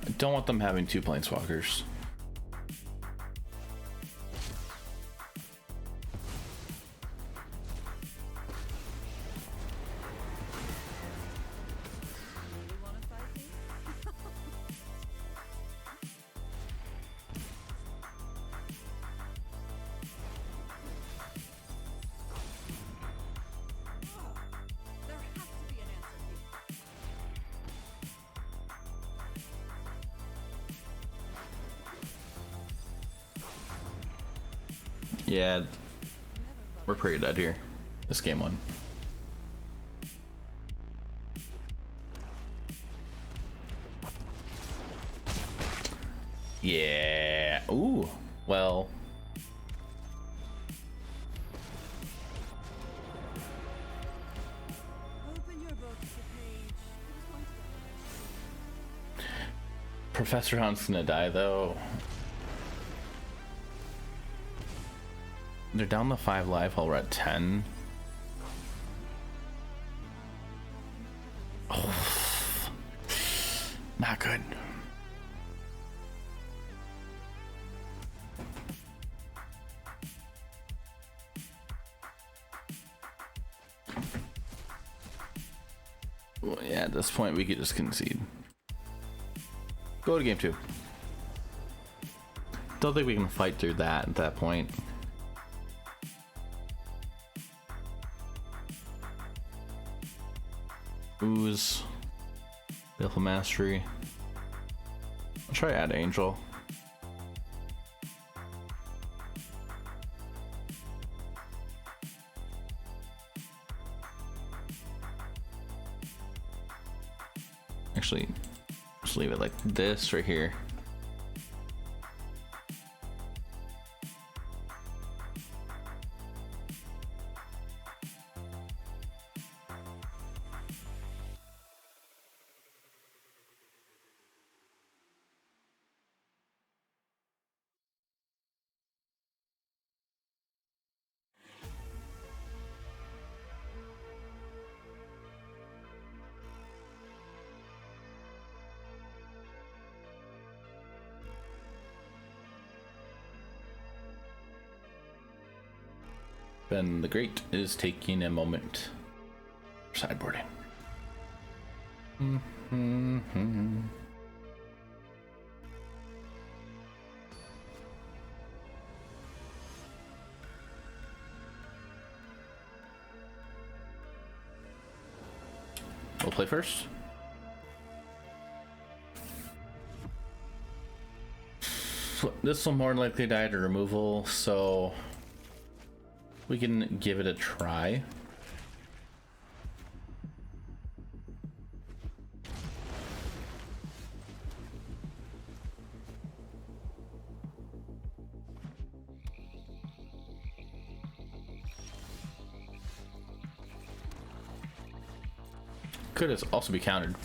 I don't want them having 2 planeswalkers. Yeah, we're pretty dead here. This game one. Yeah. Ooh. Well. Open your book to page. It was going to go Professor Hunt's gonna die though. They're down to 5 life while we're at 10. Oh. Not good. Well, yeah, at this point we could just concede. Go to game 2. Don't think we can fight through that at that point. Ooze. Baleful Mastery. I'll try add Angel. Actually, just leave it like this right here. Ben the Great is taking a moment for sideboarding. We'll play first. This will more likely die to removal, so we can give it a try. Could also be countered.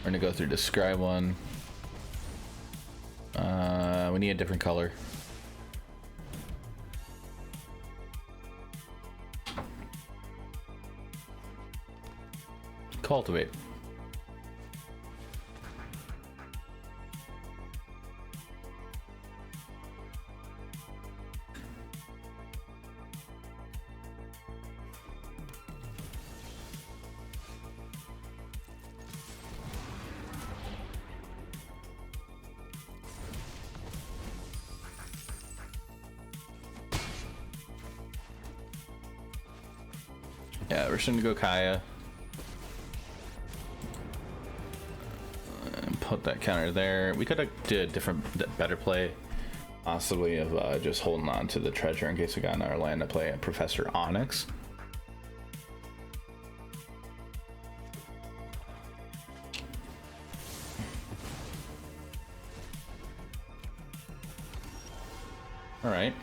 We're gonna go through describe one. We need a different color. Cultivate. Yeah, we're just gonna go Kaya. And put that counter there. We could have did a different, better play. Possibly of just holding on to the treasure in case we got another land to play at Professor Onyx. Alright.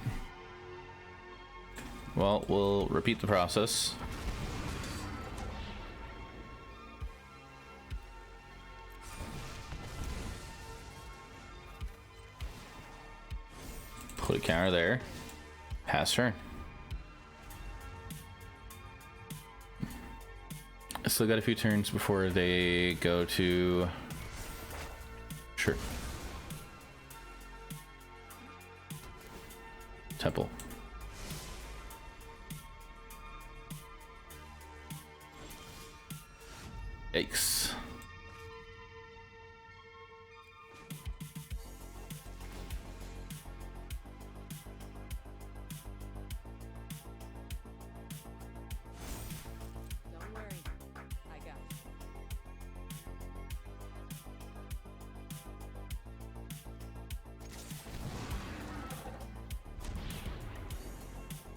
Well, we'll repeat the process. Put a counter there. Pass turn. Still got a few turns before they go to... Sure. Temple. Yikes.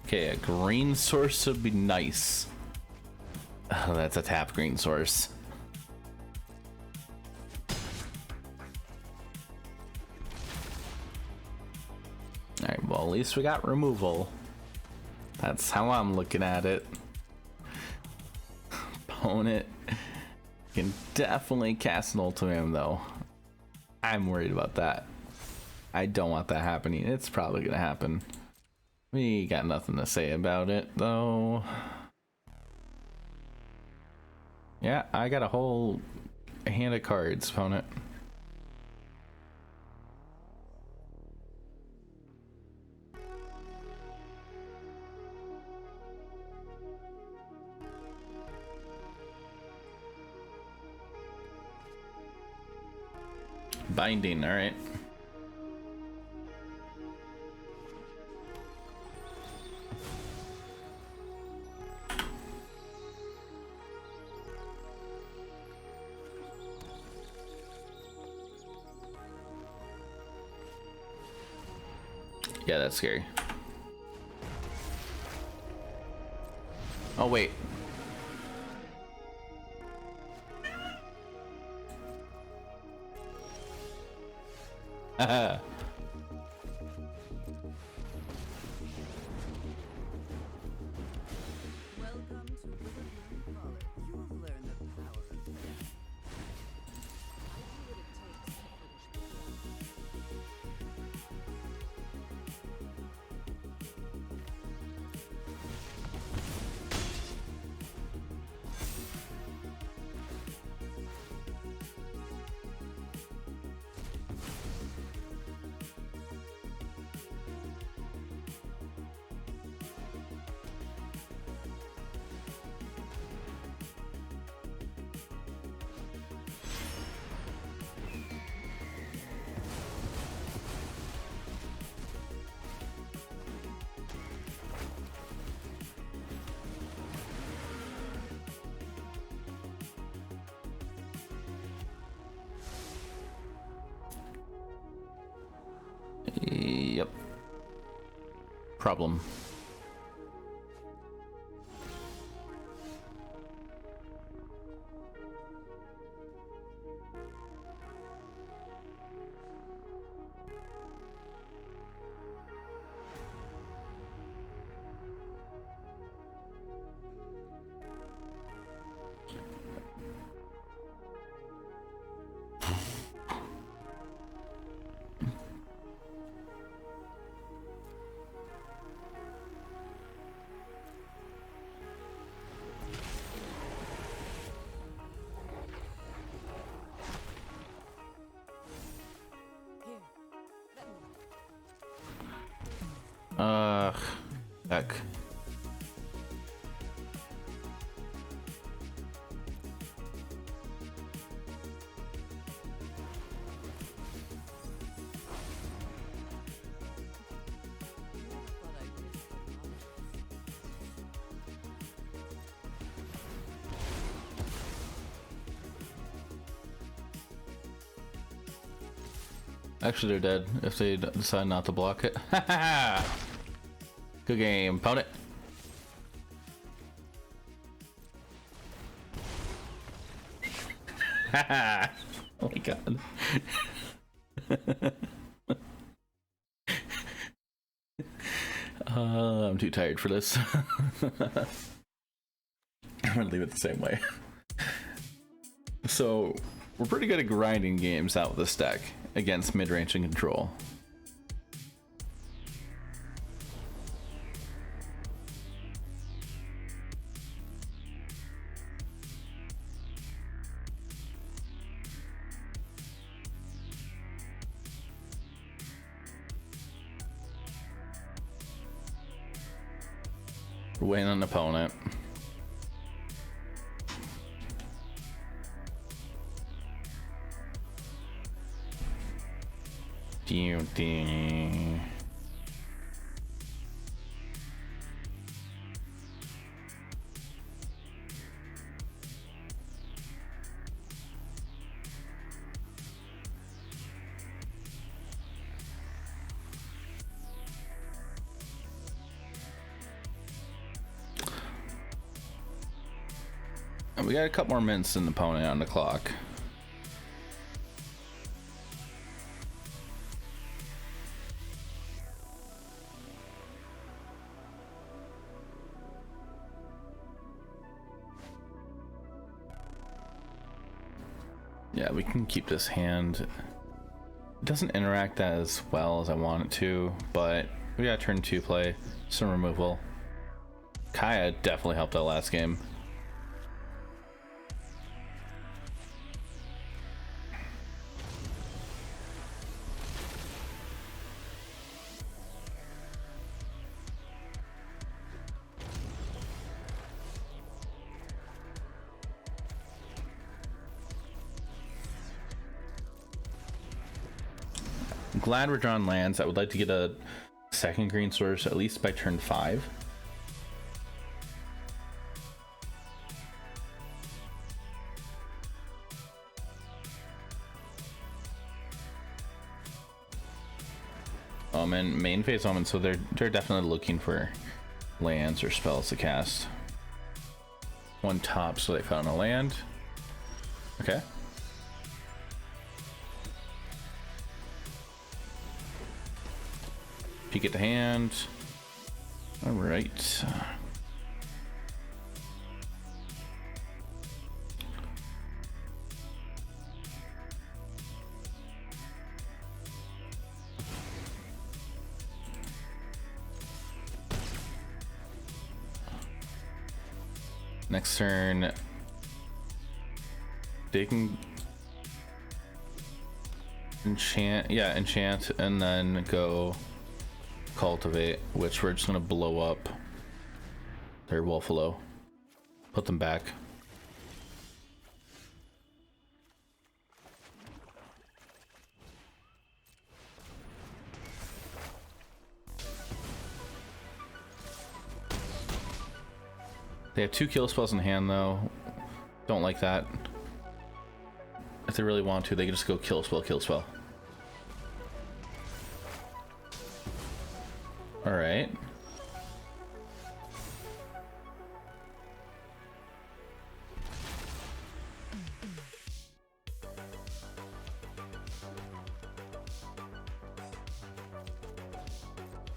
Okay, a green source would be nice. Oh, that's a tap green source. Alright, well, at least we got removal. That's how I'm looking at it. Opponent can definitely cast an ultimatum, though. I'm worried about that. I don't want that happening. It's probably gonna happen. We got nothing to say about it, though. Yeah, I got a whole hand of cards, opponent. Binding, alright. Yeah, that's scary. Oh, wait. Haha. Welcome to Winota College. You have learned the power of death. I do what it takes to finish the job. Yep. Problem. Here, let me. Heck. Never thought I'd risk the novice. Actually, they're dead if they decide not to block it. Good game, opponent. Oh my god. I'm too tired for this. I'm gonna leave it the same way. So, we're pretty good at grinding games out with this deck against mid-range and control. We're waiting on an opponent. We got a couple more minutes than the opponent on the clock. Yeah, we can keep this hand. It doesn't interact as well as I want it to, but we got turn 2 play, some removal. Kaya definitely helped out last game. I'm glad we're drawing lands. I would like to get a second green source at least by turn 5. Omen, main phase Omen, so they're definitely looking for lands or spells to cast. One top, so they found a land. Okay. Peek at the hand. All right. Next turn, they can enchant, yeah, enchant, and then go cultivate, which we're just gonna blow up their Wolfalo, put them back. They have 2 kill spells in hand though. Don't like that. If they really want to, they can just go kill spell, kill spell. Alright.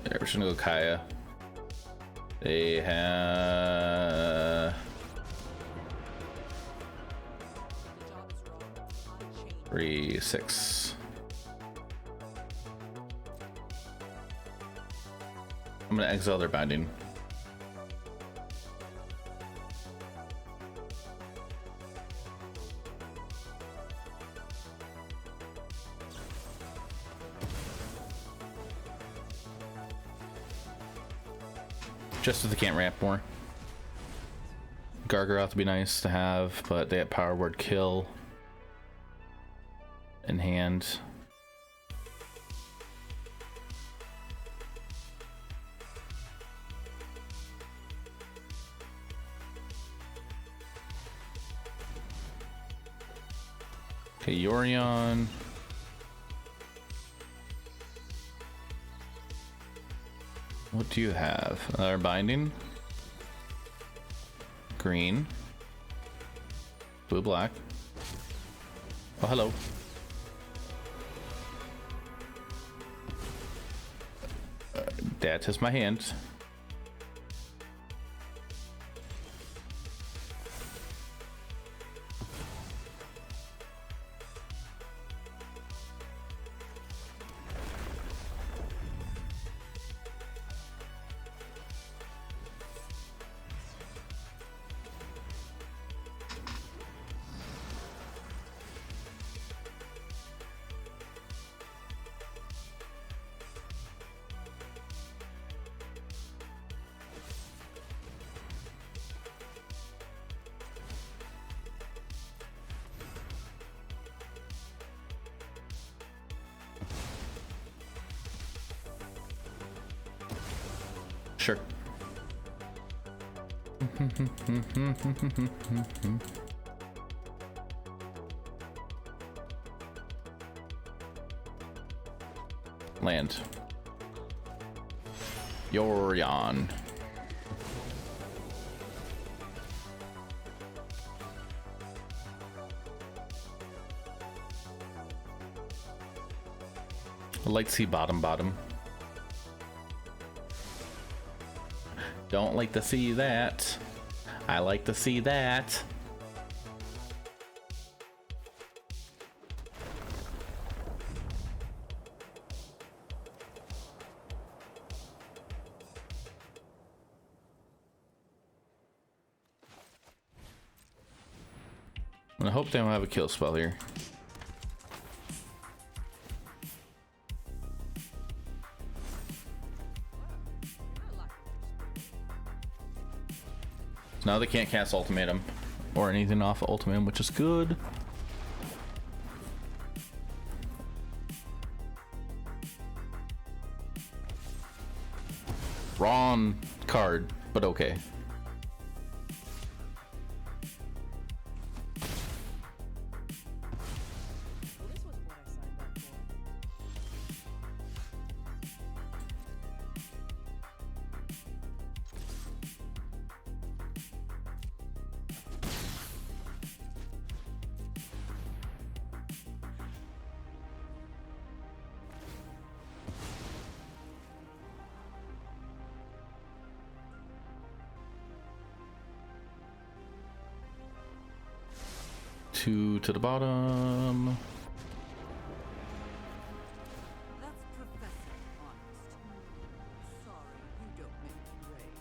Yeah, we're just gonna go Kaya. They have 3, 6. I'm gonna exile their binding. Just so they can't ramp more. Gargaroth would be nice to have, but they have power word kill in hand. Okay, Yorion. What do you have? Another binding. Green. Blue, black. Oh, hello. That is my hand. Sure. Land. Yorion. I'd like to see bottom bottom. Don't like to see that. I like to see that. I hope they don't have a kill spell here. Now they can't cast Ultimatum or anything off of Ultimatum, which is good. Wrong card, but okay. Well, this was what I signed up for. Two to the bottom. That's Professor Honest. Sorry, you don't make grade.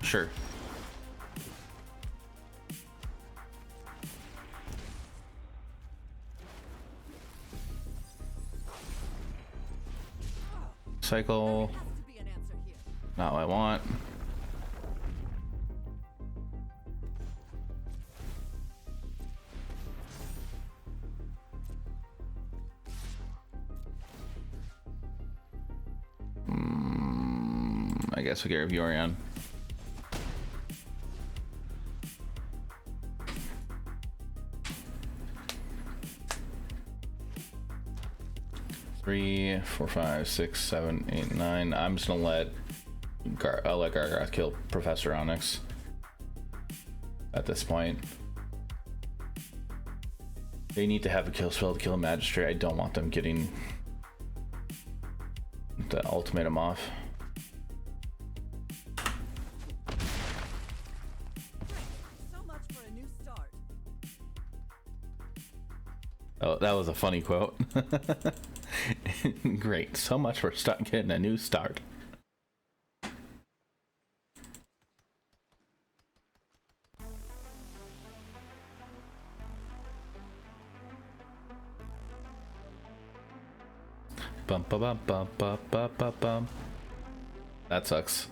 Sure. Cycle. There has to be an answer here. Not what I want. I guess we get review Orion. Three, four, five, six, seven, eight, nine. I'm just gonna let Gargoth kill Professor Onyx at this point. They need to have a kill spell to kill a Magistrate. I don't want them getting the ultimatum off. So much for a new start. Oh, that was a funny quote. Great. So much for getting a new start. Bum ba bum bum ba ba ba bum. That sucks.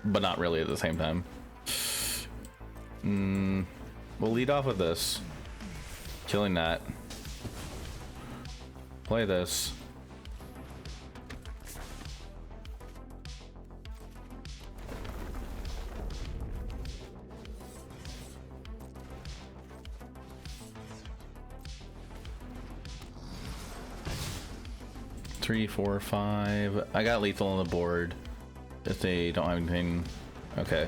But not really at the same time. We'll lead off with this. Killing that. Play this. Three, four, five. I got lethal on the board. If they don't have anything. Okay.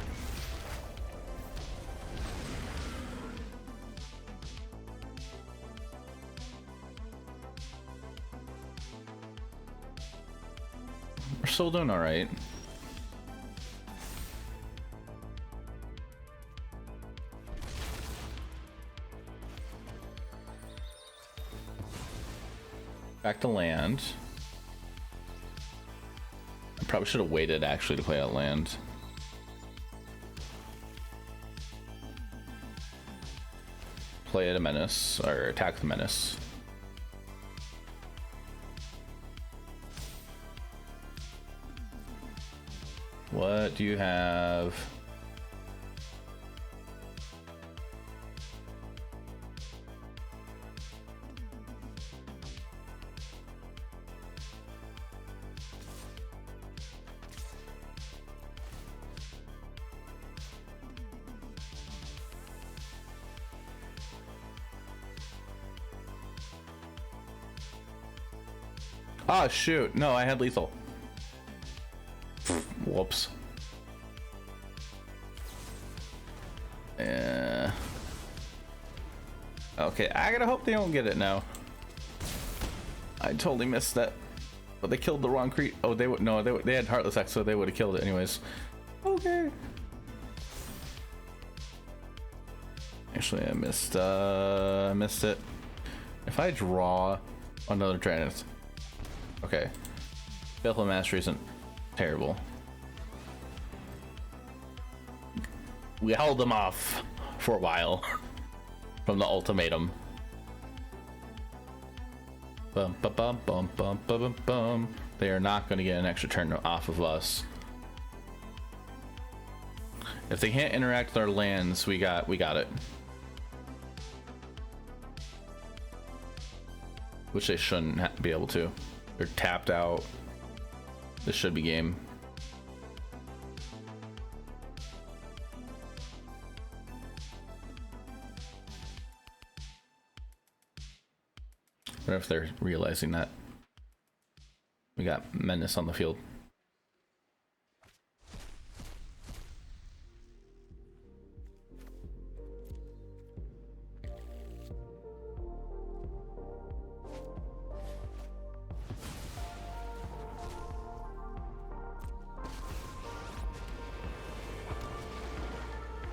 We're still doing all right. Back to land. I probably should have waited actually to play out land. Play at a menace, or attack the menace. What do you have? Oh shoot, no, I had lethal. Whoops. Okay, I gotta hope they don't get it now. I totally missed that. But they killed the wrong creep. Oh, they would no, they had Heartless X, so they would have killed it anyways. Okay. Actually, I missed it. If I draw another dragon, okay. Faithful Mastery isn't terrible. We held them off for a while from the ultimatum. Bum, bum, bum, bum, bum, bum, bum, bum. They are not going to get an extra turn off of us. If they can't interact with our lands, we got it. Which they shouldn't be able to. They're tapped out. This should be game. I wonder if they're realizing that we got Menace on the field.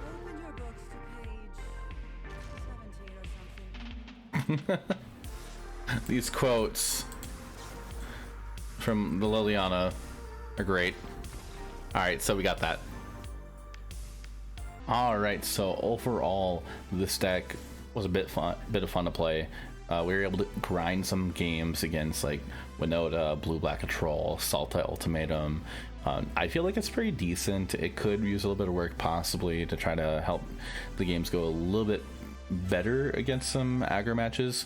Open your books to page 17 or something. These quotes from the Liliana are great. Alright, so we got that. Alright, so overall, this deck was a bit of fun to play. We were able to grind some games against like Winota, Blue-Black Control, Sultai Ultimatum. I feel like it's pretty decent. It could use a little bit of work possibly to try to help the games go a little bit better against some aggro matches.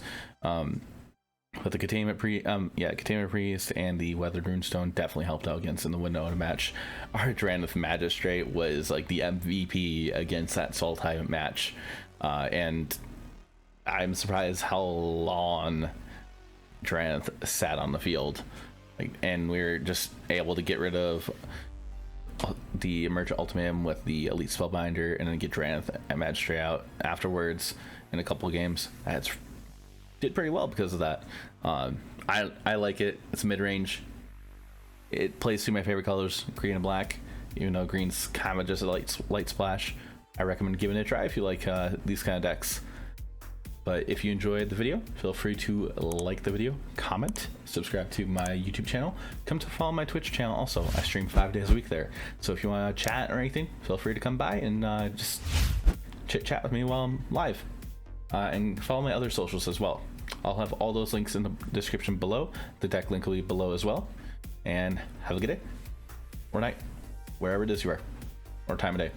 But the Containment Priest and the Weathered Runestone definitely helped out against in the Winota match. Our Drannith Magistrate was like the MVP against that Sultai match. And I'm surprised how long Drannith sat on the field. And we were just able to get rid of the Emergent Ultimatum with the Elite Spellbinder and then get Drannith and Magistrate out afterwards in a couple of games. That's did pretty well because of that. I like it. It's mid-range. It plays through my favorite colors, green and black, even though green's kind of just a light splash. I recommend giving it a try if you like these kind of decks. But if you enjoyed the video, feel free to like the video, comment, subscribe to my YouTube channel. Come to follow my Twitch channel also. I stream 5 days a week there. So if you want to chat or anything, feel free to come by and just chit chat with me while I'm live. And follow my other socials as well. I'll have all those links in the description below. The deck link will be below as well. And have a good day or night, wherever it is you are, or time of day.